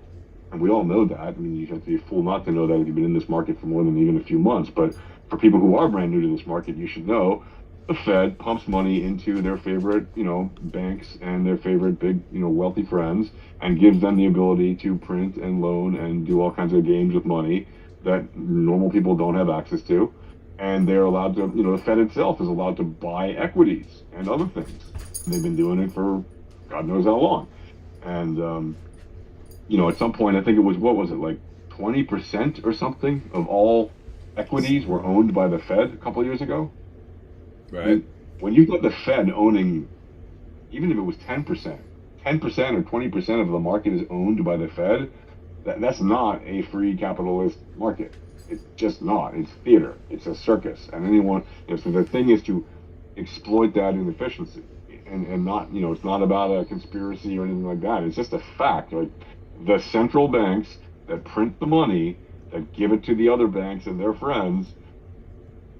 And we all know that. I mean, you have to be a fool not to know that if you've been in this market for more than even a few months. But for people who are brand new to this market, you should know the Fed pumps money into their favorite, banks and their favorite big, wealthy friends, and gives them the ability to print and loan and do all kinds of games with money that normal people don't have access to. And they're allowed to, the Fed itself is allowed to buy equities and other things. They've been doing it for God knows how long. And, at some point, I think it was, like 20% or something of all equities were owned by the Fed a couple of years ago? Right. I mean, when you've got the Fed owning, even if it was 10%, 10% or 20% of the market is owned by the Fed, that's not a free capitalist market. It's just not. It's theater. It's a circus. And anyone, so the thing is to exploit that inefficiency, and not, it's not about a conspiracy or anything like that. It's just a fact. Like, the central banks that print the money, that give it to the other banks and their friends,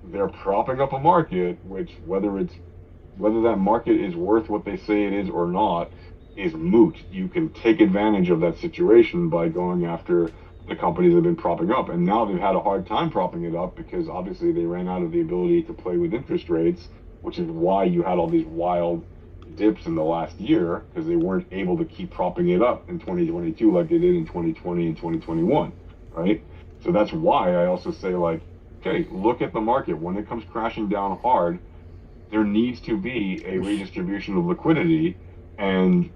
they're propping up a market, which whether that market is worth what they say it is or not is moot. You can take advantage of that situation by going after the companies that have been propping up. And now they've had a hard time propping it up because obviously they ran out of the ability to play with interest rates, which is why you had all these wild dips in the last year, because they weren't able to keep propping it up in 2022 like they did in 2020 and 2021, right? So that's why I also say, like, okay, look at the market. When it comes crashing down hard, there needs to be a redistribution of liquidity, and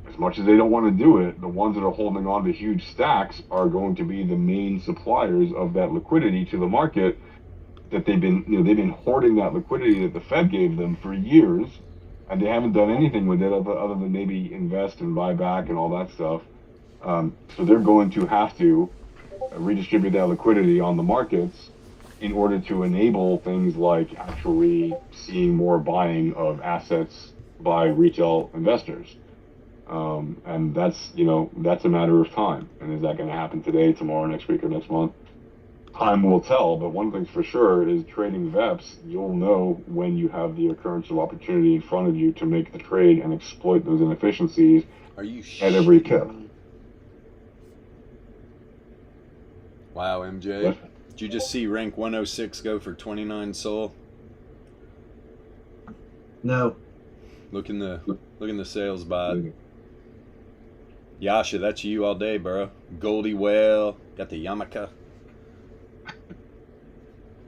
as much as they don't want to do it, the ones that are holding on to huge stacks are going to be the main suppliers of that liquidity to the market. That they've been hoarding that liquidity that the Fed gave them for years, and they haven't done anything with it other than maybe invest and buy back and all that stuff. So they're going to have to redistribute that liquidity on the markets in order to enable things like actually seeing more buying of assets by retail investors. And that's a matter of time. And is that going to happen today, tomorrow, next week, or next month? Time will tell. But one thing's for sure is trading VEPS, you'll know when you have the occurrence of opportunity in front of you to make the trade and exploit those inefficiencies at every pip. Wow, MJ. What? Did you just see rank 106 go for 29 Sol? No. Look in the sales bot. Yasha, that's you all day, bro. Goldie Whale, got the Yamaka.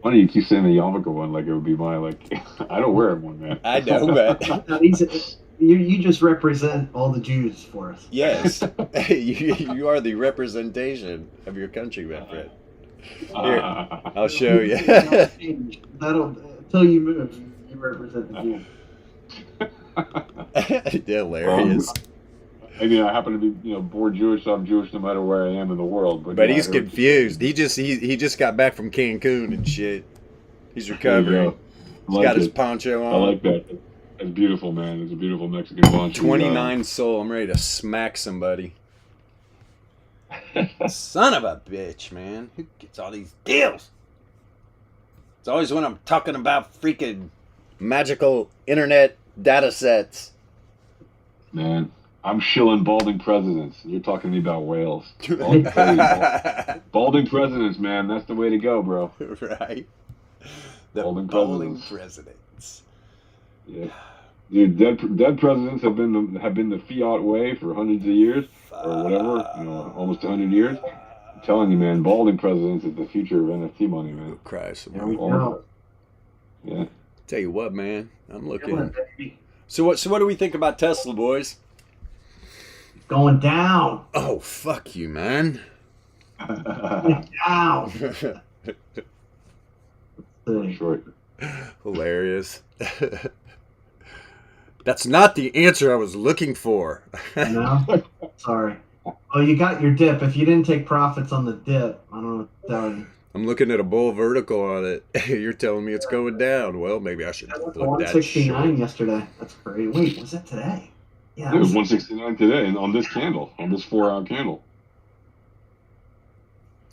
Funny you keep saying the yarmulke one like it would be my, like, I don't wear one, man. I know, but No, you just represent all the Jews for us. yes, you are the representation of your country, my friend. Here, I'll show you. That'll until you move. You represent the gene. Hilarious. I mean, I happen to be, born Jewish, so I'm Jewish no matter where I am in the world. But yeah, he's confused. He just got back from Cancun and shit. He's recovering. He's got his poncho on. I like that. It's beautiful, man. It's a beautiful Mexican poncho. 29 soul. I'm ready to smack somebody. Son of a bitch, man. Who gets all these deals? It's always when I'm talking about freaking magical internet data sets. Man, I'm shilling balding presidents. You're talking to me about whales. Balding presidents, man. That's the way to go, bro. Right? The Balding presidents. Yeah. Dude, dead presidents have been the fiat way for hundreds of years, or whatever, almost 100 years. I'm telling you, man, balding presidents is the future of NFT money, man. Christ. There we go. Yeah. Tell you what, man, I'm looking. So what do we think about Tesla, boys? Going down. Oh, fuck you, man. Going down. Short. Hilarious. That's not the answer I was looking for. No? Sorry. Oh, you got your dip. If you didn't take profits on the dip, I don't know what to tell you. I'm looking at a bull vertical on it. You're telling me it's going down. Well, maybe I should That was look that 169 short. yesterday. That's great. Wait, was that today? Yeah. It was 169 today, and on this candle, on this 4-hour candle.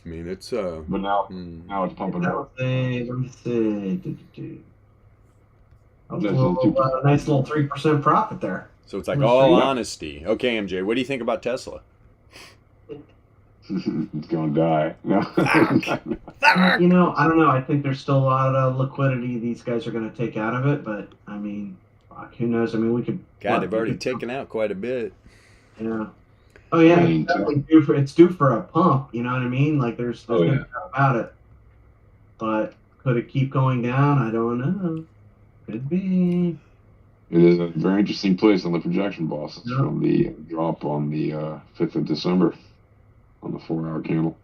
I mean, it's But now it's pumping That up. was a, let me see. That was a nice little 3% profit there. So it's like all honesty. Okay, MJ, what do you think about Tesla? It's going to die. No. I don't know. I think there's still a lot of liquidity these guys are going to take out of it, but I mean, fuck, who knows? I mean, we could. God, they've already taken out quite a bit. Yeah. Oh yeah, it's due for a pump. You know what I mean? Like there's no doubt about it. But could it keep going down? I don't know. Could be. It is a very interesting place on the projection, boss. It's from the drop on the 5th of December on the 4-hour candle.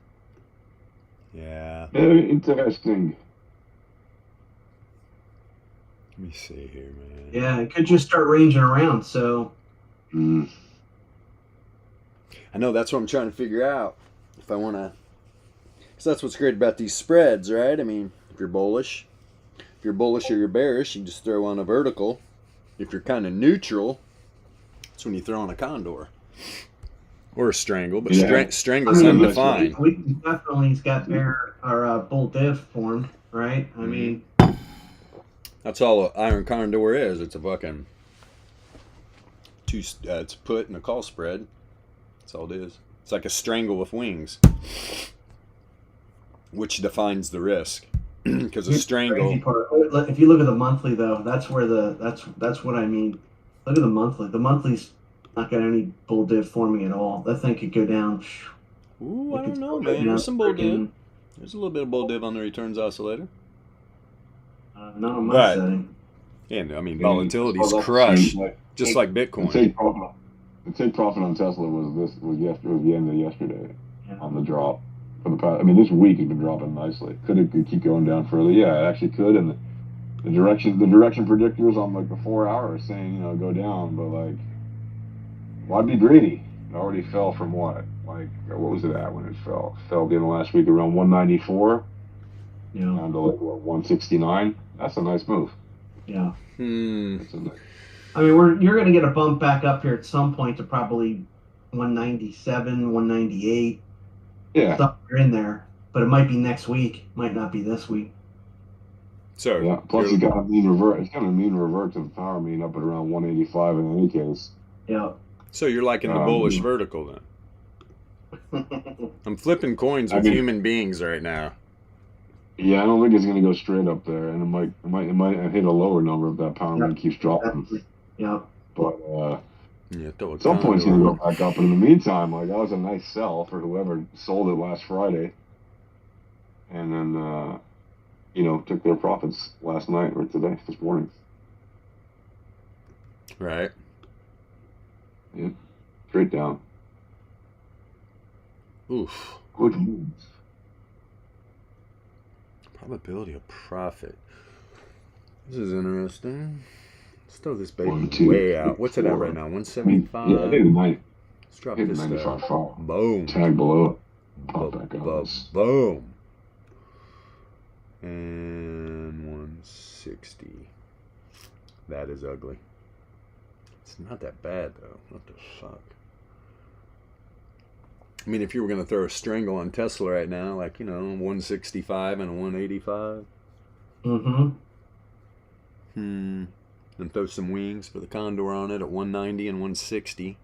Yeah. Very interesting. Let me see here, man. Yeah, it could just start ranging around. So. I know, that's what I'm trying to figure out. If I want to. Because that's what's great about these spreads, right? I mean, if you're bullish or you're bearish, you just throw on a vertical. If you're kind of neutral, that's when you throw on a condor. Or a strangle, but strangle's undefined. We definitely got bear or bull div formed, right? I mean. That's all an iron condor is. It's a fucking it's a put and a call spread. That's all it is. It's like a strangle with wings, which defines the risk. Because a strangle. If you look at the monthly, though, that's where that's what I mean. Look at the monthly. The monthly's not got any bull div forming at all. That thing could go down. Ooh, I don't know, man. There's some bull div. There's a little bit of bull div on the returns oscillator. Not on my setting. Yeah, I mean, volatility's crushed, just like Bitcoin. The take profit on Tesla was the end of yesterday on the drop. For the past, I mean, this week has been dropping nicely. Could it keep going down further? Yeah, it actually could. And the direction predictors on like the 4-hour are saying go down, but like, why be greedy? It already fell from what? Like, what was it at when it fell? It fell the end of last week around 194. Yeah. Down to like 169. That's a nice move. Yeah. That's a nice. I mean, you're going to get a bump back up here at some point to probably 197, 198. Yeah. Somewhere in there, but it might be next week. Might not be this week. So yeah. Plus, it's got a mean revert. It's got a mean revert to the power mean up at around 185 in any case. Yeah. So you're liking the bullish vertical then? I'm flipping coins with human beings right now. Yeah, I don't think it's going to go straight up there, and it might hit a lower number if that power mean keeps dropping. Exactly. Yeah. But at some point it's going to go back up. But in the meantime, like, that was a nice sell for whoever sold it last Friday, and then took their profits last night or this morning. Right. Yeah. Straight down. Oof. Good moves. Probability of profit. This is interesting. Let's throw this baby 1, 2, way out. What's it at 4. right now? 175. Yeah, I think it might Let's drop hit this 95 down. fall. Boom. Tag below. Pop back up. Boom. And 160. That is ugly. It's not that bad though. What the fuck? I mean, if you were going to throw a strangle on Tesla right now, like, you know, 165 and a 185. Mm-hmm. And throw some wings for the Condor on it at 190 and 160.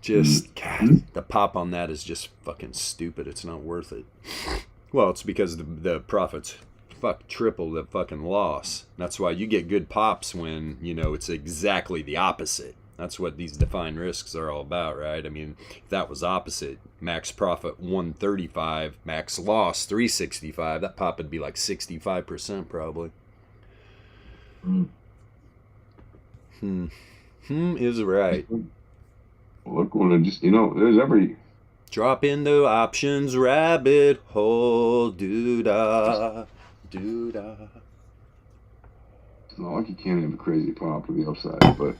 Just, God, the pop on that is just fucking stupid. It's not worth it. Well, it's because the profits triple the fucking loss. That's why you get good pops when, you know, it's exactly the opposite. That's what these defined risks are all about, right? I mean, if that was opposite, max profit 135, max loss 365, that pop would be like 65% probably. Is right. Look what it just, you know, there's every... Drop into options rabbit hole, doo-dah, doo-dah. It's not like you can't have a crazy pop with the upside, but...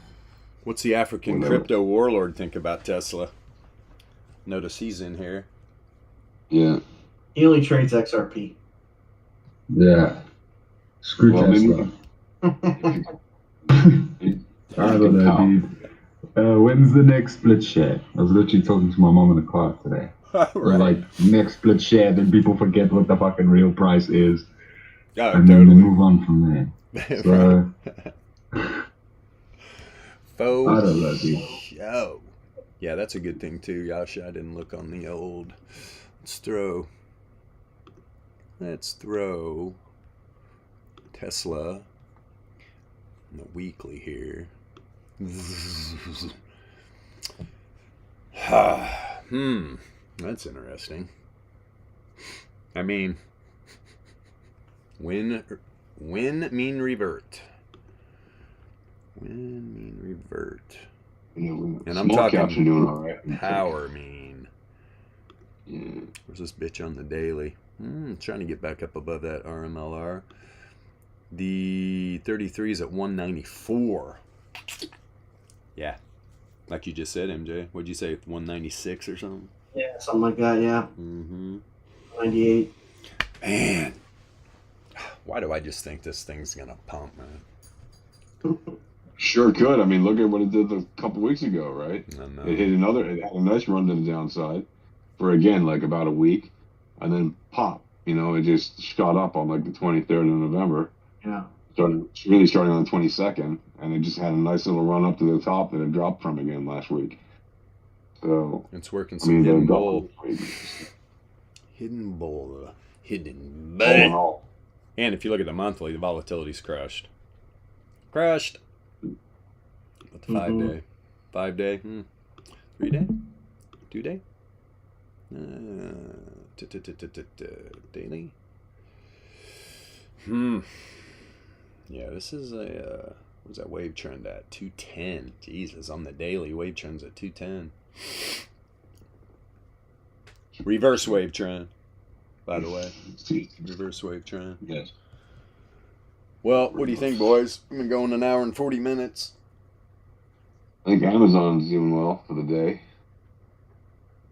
What's the African crypto warlord think about Tesla? Notice he's in here. Yeah. He only trades XRP. Yeah. Screw Tesla. I don't know, dude. When's the next split share? I was literally talking to my mom in the car today. Right. Like, next split share, then people forget what the fucking real price is. Oh, and totally. then they move on from there. So, Faux I don't know, dude. show. Yeah, that's a good thing too, Yasha. I didn't look on the old. Let's throw Tesla in the weekly here. That's interesting. I mean, when mean revert. When mean revert. And I'm talking doing all right. power mean. Yeah. Where's this bitch on the daily? Trying to get back up above that RMLR. The 33 is at 194. Yeah. Like you just said, MJ. What'd you say? 196 or something? Yeah, something like that, yeah. 98. Man. Why do I just think this thing's going to pump, man? Sure could. I mean, look at what it did a couple weeks ago, right? I know. It had a nice run to the downside for, again, like about a week, and then pop. You know, it just shot up on like the 23rd of November. Yeah. Starting on the 22nd, and it just had a nice little run up to the top that it dropped from again last week. So it's working some hidden bull. Hidden bull. Hidden bull. And if you look at the monthly, the volatility's crushed. Crushed. But the 5 day. 5 day. 3 day? 2 day? Daily. Yeah, this is a what's that wave trend at? 210. Jesus, on the daily wave trend's at 210. Reverse wave trend, by the way. Reverse wave trend. Yes. Well, what do you think, boys? We've been going an hour and 40 minutes. I think Amazon's doing well for the day.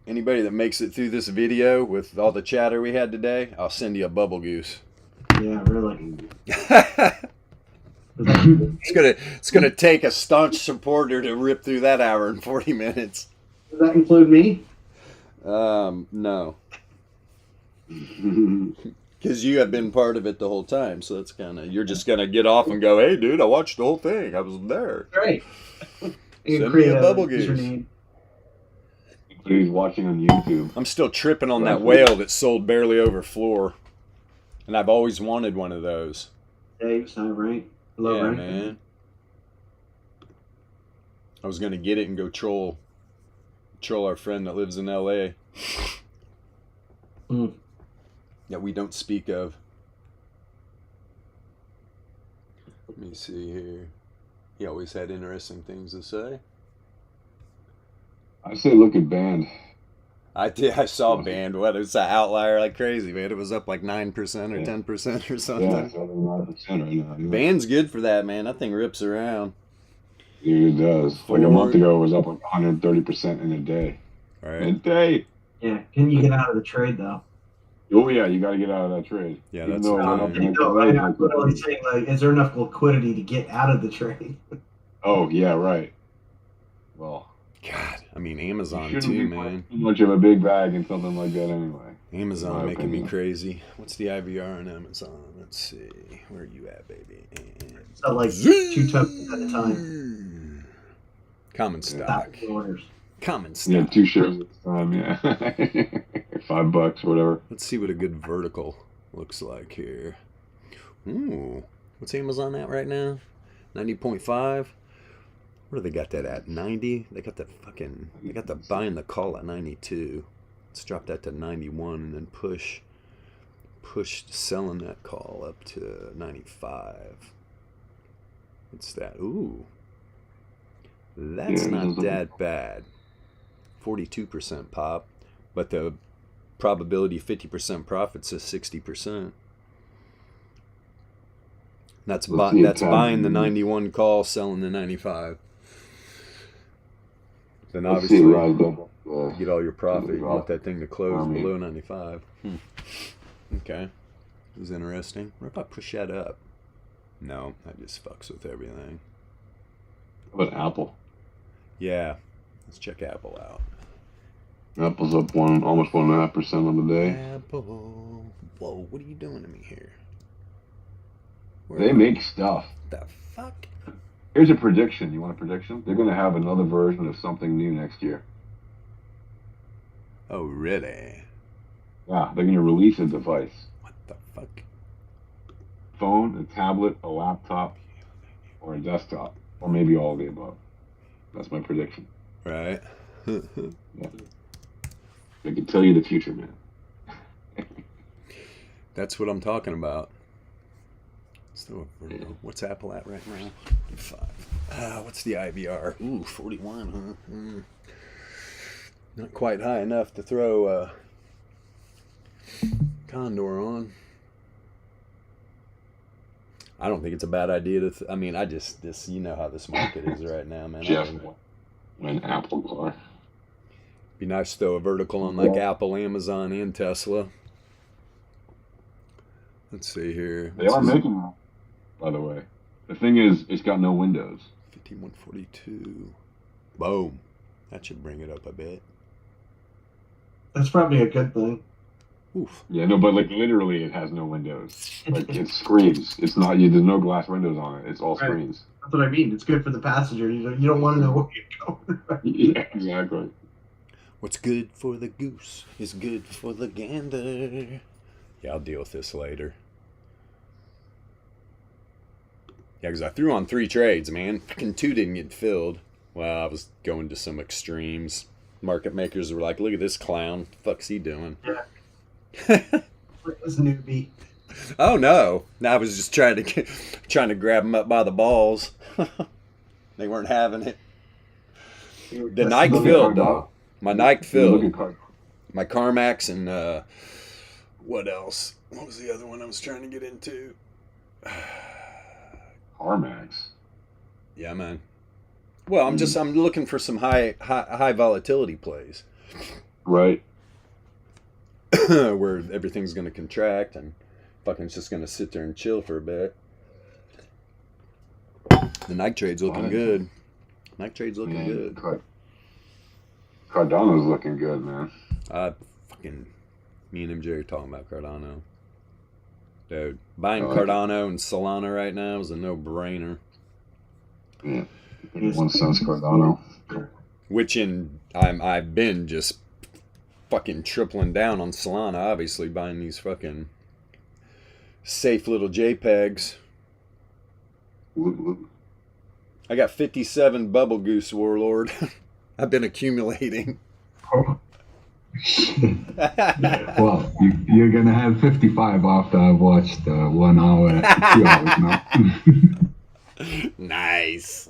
Anybody that makes it through this video with all the chatter we had today, I'll send you a bubble goose. Yeah, really. It's gonna take a staunch supporter to rip through that hour and 40 minutes. Does that include me? No. Because you have been part of it the whole time, so it's you're just gonna get off and go, "Hey, dude, I watched the whole thing. I was there." Great. Send me a bubble goose. He's watching on YouTube. I'm still tripping on that whale that sold barely over floor, and I've always wanted one of those. Dave's not right. Low Yeah, rank. man. I was gonna get it and go troll our friend that lives in LA. That we don't speak of. Let me see here. He always had interesting things to say. I say look at Band. I did. I saw bandwidth. It's an outlier like crazy, man. It was up like 9% or 10% or something. Yeah, it's over 9% right now. Yeah. Band's good for that, man. That thing rips around. Dude, it does. Like a month ago, it was up like 130% in a day. Right. In a day. Yeah. Can you get out of the trade though? Oh yeah, you got to get out of that trade. Yeah, Even that's though fine. I'm literally saying, like, is there enough liquidity to get out of the trade? Oh yeah, right. Well, God, I mean, Amazon shouldn't too, be man. too much of a big bag in something like that anyway. Amazon making me crazy. What's the IVR on Amazon? Let's see. Where are you at, baby? So like 2 tokens at a time. Common stock. Common stock. Yeah, 2 shares at a time. Yeah, $5, whatever. Let's see what a good vertical looks like here. Ooh, what's Amazon at right now? 90.5. What do they got that at? 90? They got the buying the call at 92. Let's drop that to 91 and then push selling that call up to 95. What's that? Ooh. That's not that bad. 42% pop, but the probability 50% profits is 60%. That's buying the 91 call, selling the 95. Then obviously, to get all your profit, you want that thing to close below 95. Okay. This is interesting. What if I push that up? No, that just fucks with everything. How about Apple? Yeah. Let's check Apple out. Apple's up almost 1.5% on the day. Apple. Whoa, what are you doing to me here? They make stuff. The fuck? Here's a prediction. You want a prediction? They're going to have another version of something new next year. Oh, really? Yeah, they're going to release a device. What the fuck? Phone, a tablet, a laptop, or a desktop. Or maybe all of the above. That's my prediction. Right. Yeah. I can tell you the future, man. That's what I'm talking about. What's Apple at right now? 5. What's the IVR? Ooh, 41, huh? Not quite high enough to throw Condor on. I don't think it's a bad idea to. I mean, you know how this market is right now, man. Jeff, an Apple car. Be nice to throw a vertical on like Apple, Amazon, and Tesla. Let's see here. They are making them, by the way. The thing is, it's got no windows. 5142. Boom. That should bring it up a bit. That's probably a good thing. Oof. Yeah, no, but like literally, it has no windows. Like it's screens. It's not. There's no glass windows on it. It's all screens. That's what I mean. It's good for the passenger. You don't want to know where you're going. Yeah, exactly. What's good for the goose is good for the gander. Yeah, I'll deal with this later. Yeah, because I threw on 3 trades, man. Fucking 2 didn't get filled. Well, I was going to some extremes. Market makers were like, look at this clown. What the fuck's he doing? Yeah. This newbie. Oh, no. I was just trying to grab him up by the balls. They weren't having it. The Nike filled, though. My Nike filled. My CarMax and what else? What was the other one I was trying to get into? CarMax. Yeah, man. Well, I'm looking for some high volatility plays. Right. Where everything's going to contract and fucking just going to sit there and chill for a bit. The Nike trade's looking good. Nike trade's looking good. Cardano's looking good, man. Me and MJ are talking about Cardano. Dude, buying Cardano and Solana right now is a no-brainer. Yeah, one cents Cardano. Which I've been just fucking tripling down on Solana, obviously, buying these fucking safe little JPEGs. I got 57 Bubble Goose Warlord. I've been accumulating. Oh. Well, you're going to have 55 after I've watched 1 hour, 2 hours now. Nice.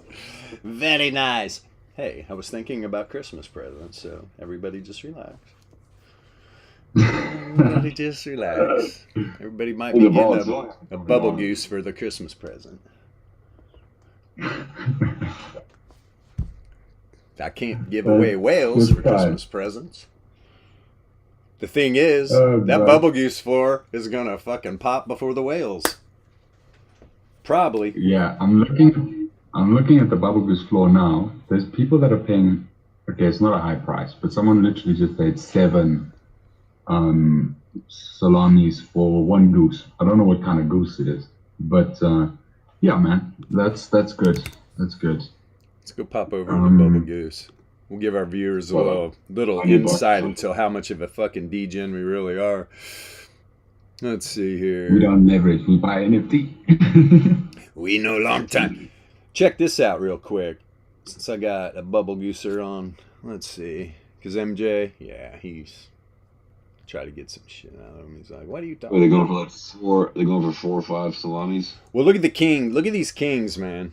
Very nice. Hey, I was thinking about Christmas presents, so everybody just relax. Everybody just relax. Everybody might be The getting volatility. a bubble goose for their Christmas present. I can't give away whales for Christmas presents. The thing is, that bubble goose floor is gonna fucking pop before the whales. Probably. Yeah, I'm looking at the bubble goose floor now. There's people that are paying. Okay, it's not a high price, but someone literally just paid 7 salamis for one goose. I don't know what kind of goose it is, but yeah, man, that's good. That's good. Let's go pop over into bubble goose. We'll give our viewers a little insight into how much of a fucking degen we really are. Let's see here. We don't leverage. We buy NFT. We know long time. Check this out real quick. Since I got a bubble gooser on, let's see. Because MJ, yeah, he's try to get some shit out of him. He's like, what are you talking Are they going about? for like 4? They're going for 4 or 5 salamis. Well, look at the king. Look at these kings, man.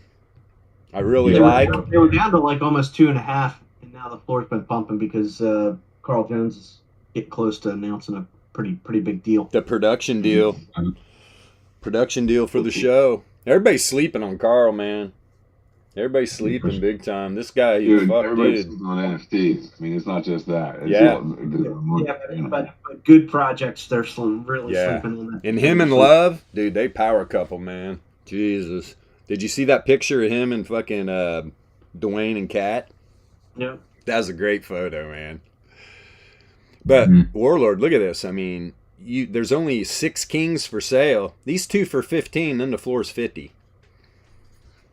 I really They like. They were down to like almost 2.5, and now the floor's been pumping because Carl Jones is getting close to announcing a pretty big deal. The production deal. Production deal for the show. Everybody's sleeping on Carl, man. Everybody's sleeping big time. This guy, Everybody's dude. on NFTs. I mean, it's not just that. It's Yeah. But good projects, they're really Yeah. sleeping on that. And him and Love, dude, they power couple, man. Jesus. Did you see that picture of him and fucking Dwayne and Kat? Yeah. That was a great photo, man. But Warlord, look at this. I mean, there's only 6 kings for sale. These 2 for 15, then the floor's 50.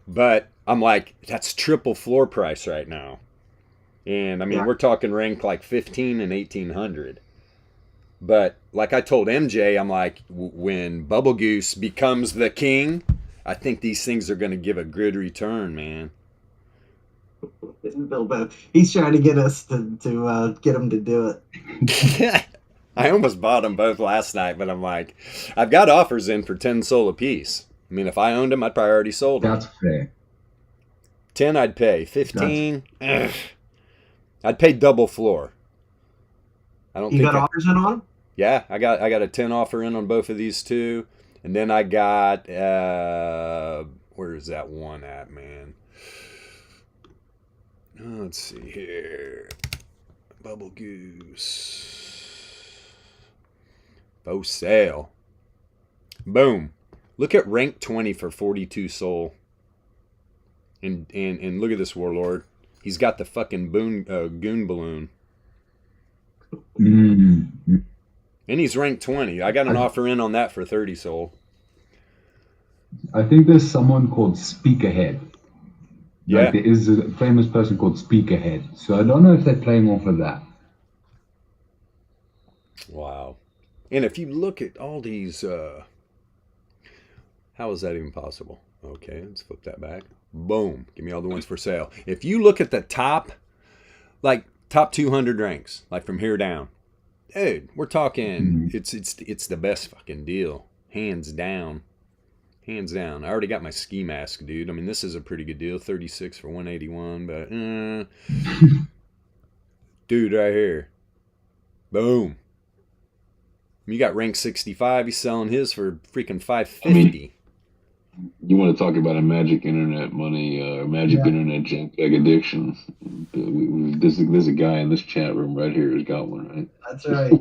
But I'm like, that's triple floor price right now. And I mean, we're talking rank like 15 and 1800. But like I told MJ, I'm like, when Bubble Goose becomes the king, I think these things are going to give a good return, man. Bilbo, he's trying to get us to get him to do it. I almost bought them both last night, but I'm like, I've got offers in for 10 soul a piece. I mean, if I owned them, I'd probably already sold them. That's fair. 10 I'd pay. 15, I'd pay double floor. I don't You think got offers in on? Yeah, I got a 10 offer in on both of these two. And then I got where is that one at, man? Let's see here. Bubble Goose. For sale. Boom. Look at rank 20 for 42 soul. And look at this Warlord. He's got the fucking goon balloon. Mm-hmm. And he's ranked 20. I got an offer in on that for 30 soul. I think there's someone called Speak Ahead. Yeah. Like there is a famous person called Speak Ahead. So I don't know if they're playing off of that. Wow. And if you look at all these, how is that even possible? Okay, let's flip that back. Boom. Give me all the ones for sale. If you look at the top 200 ranks, like from here down, dude, we're talking, it's the best fucking deal. Hands down. Hands down. I already got my ski mask, dude. I mean, this is a pretty good deal. 36 for 181, but dude, right here. Boom. You got rank 65. He's selling his for freaking 550. I mean, you want to talk about a magic internet money, magic internet JPEG addiction? There's a guy in this chat room right here who's got one, right? That's right.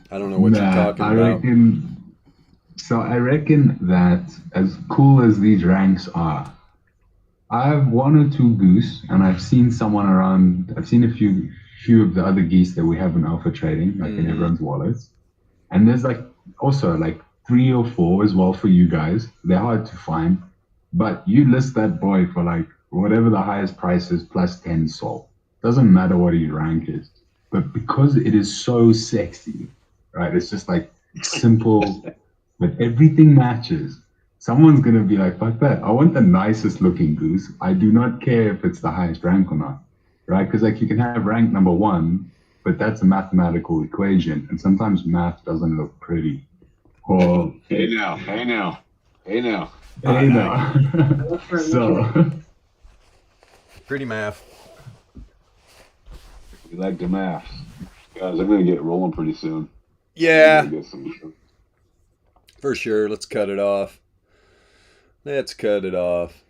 I don't know what you're talking about. I reckon that as cool as these ranks are, I have 1 or 2 goose, and I've seen someone around. I've seen a few of the other geese that we have in alpha trading, like in everyone's wallets. And there's also 3 or 4 as well for you guys. They're hard to find, but you list that boy for whatever the highest price is plus 10 soul. Doesn't matter what his rank is, but because it is so sexy, right? It's just simple, but everything matches. Someone's gonna be like, fuck that. I want the nicest looking goose. I do not care if it's the highest rank or not, right? Because you can have rank number 1, but that's a mathematical equation, and sometimes math doesn't look pretty. Or hey now. So pretty math. We like the math. guys, I'm gonna get rolling pretty soon. Yeah, Get some. for sure. Let's cut it off. Let's cut it off.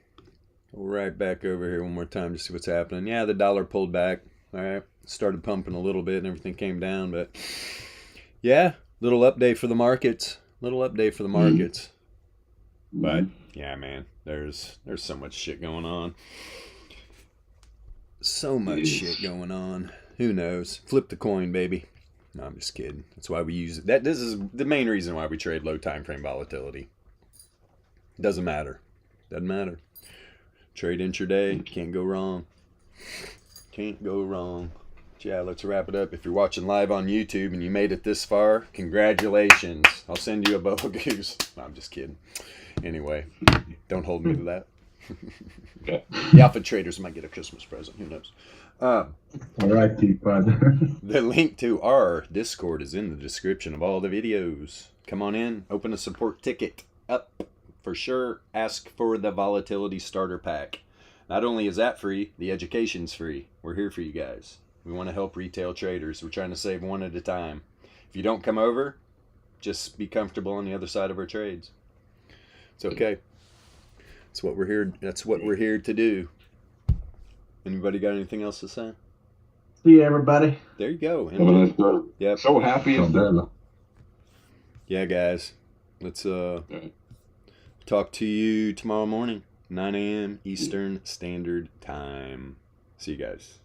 We'll right back over here one more time to see what's happening. Yeah, the dollar pulled back. All right, started pumping a little bit and everything came down, but yeah, little update for the markets. But yeah, man, there's so much shit going on. So much shit going on. Who knows? Flip the coin, baby. No, I'm just kidding. That's why we use it. This is the main reason why we trade low time frame volatility. Doesn't matter. Trade intraday. Can't go wrong. But yeah, let's wrap it up. If you're watching live on YouTube and you made it this far, congratulations. I'll send you a Bubble Goose. No, I'm just kidding. Anyway, don't hold me to that. Okay. The alpha traders might get a Christmas present. Who knows? All right, T-Pod. The link to our Discord is in the description of all the videos. Come on in. Open a support ticket up for sure. Ask for the Volatility Starter Pack. Not only is that free, the education's free. We're here for you guys. We want to help retail traders. We're trying to save one at a time. If you don't come over, just be comfortable on the other side of our trades. It's okay. That's what we're here. That's what we're here to do. Anybody got anything else to say? See you, everybody. There you go. Have a nice day. Yep. So happy. Yeah, guys. Let's talk to you tomorrow morning, 9 a.m. Eastern Standard Time. See you guys.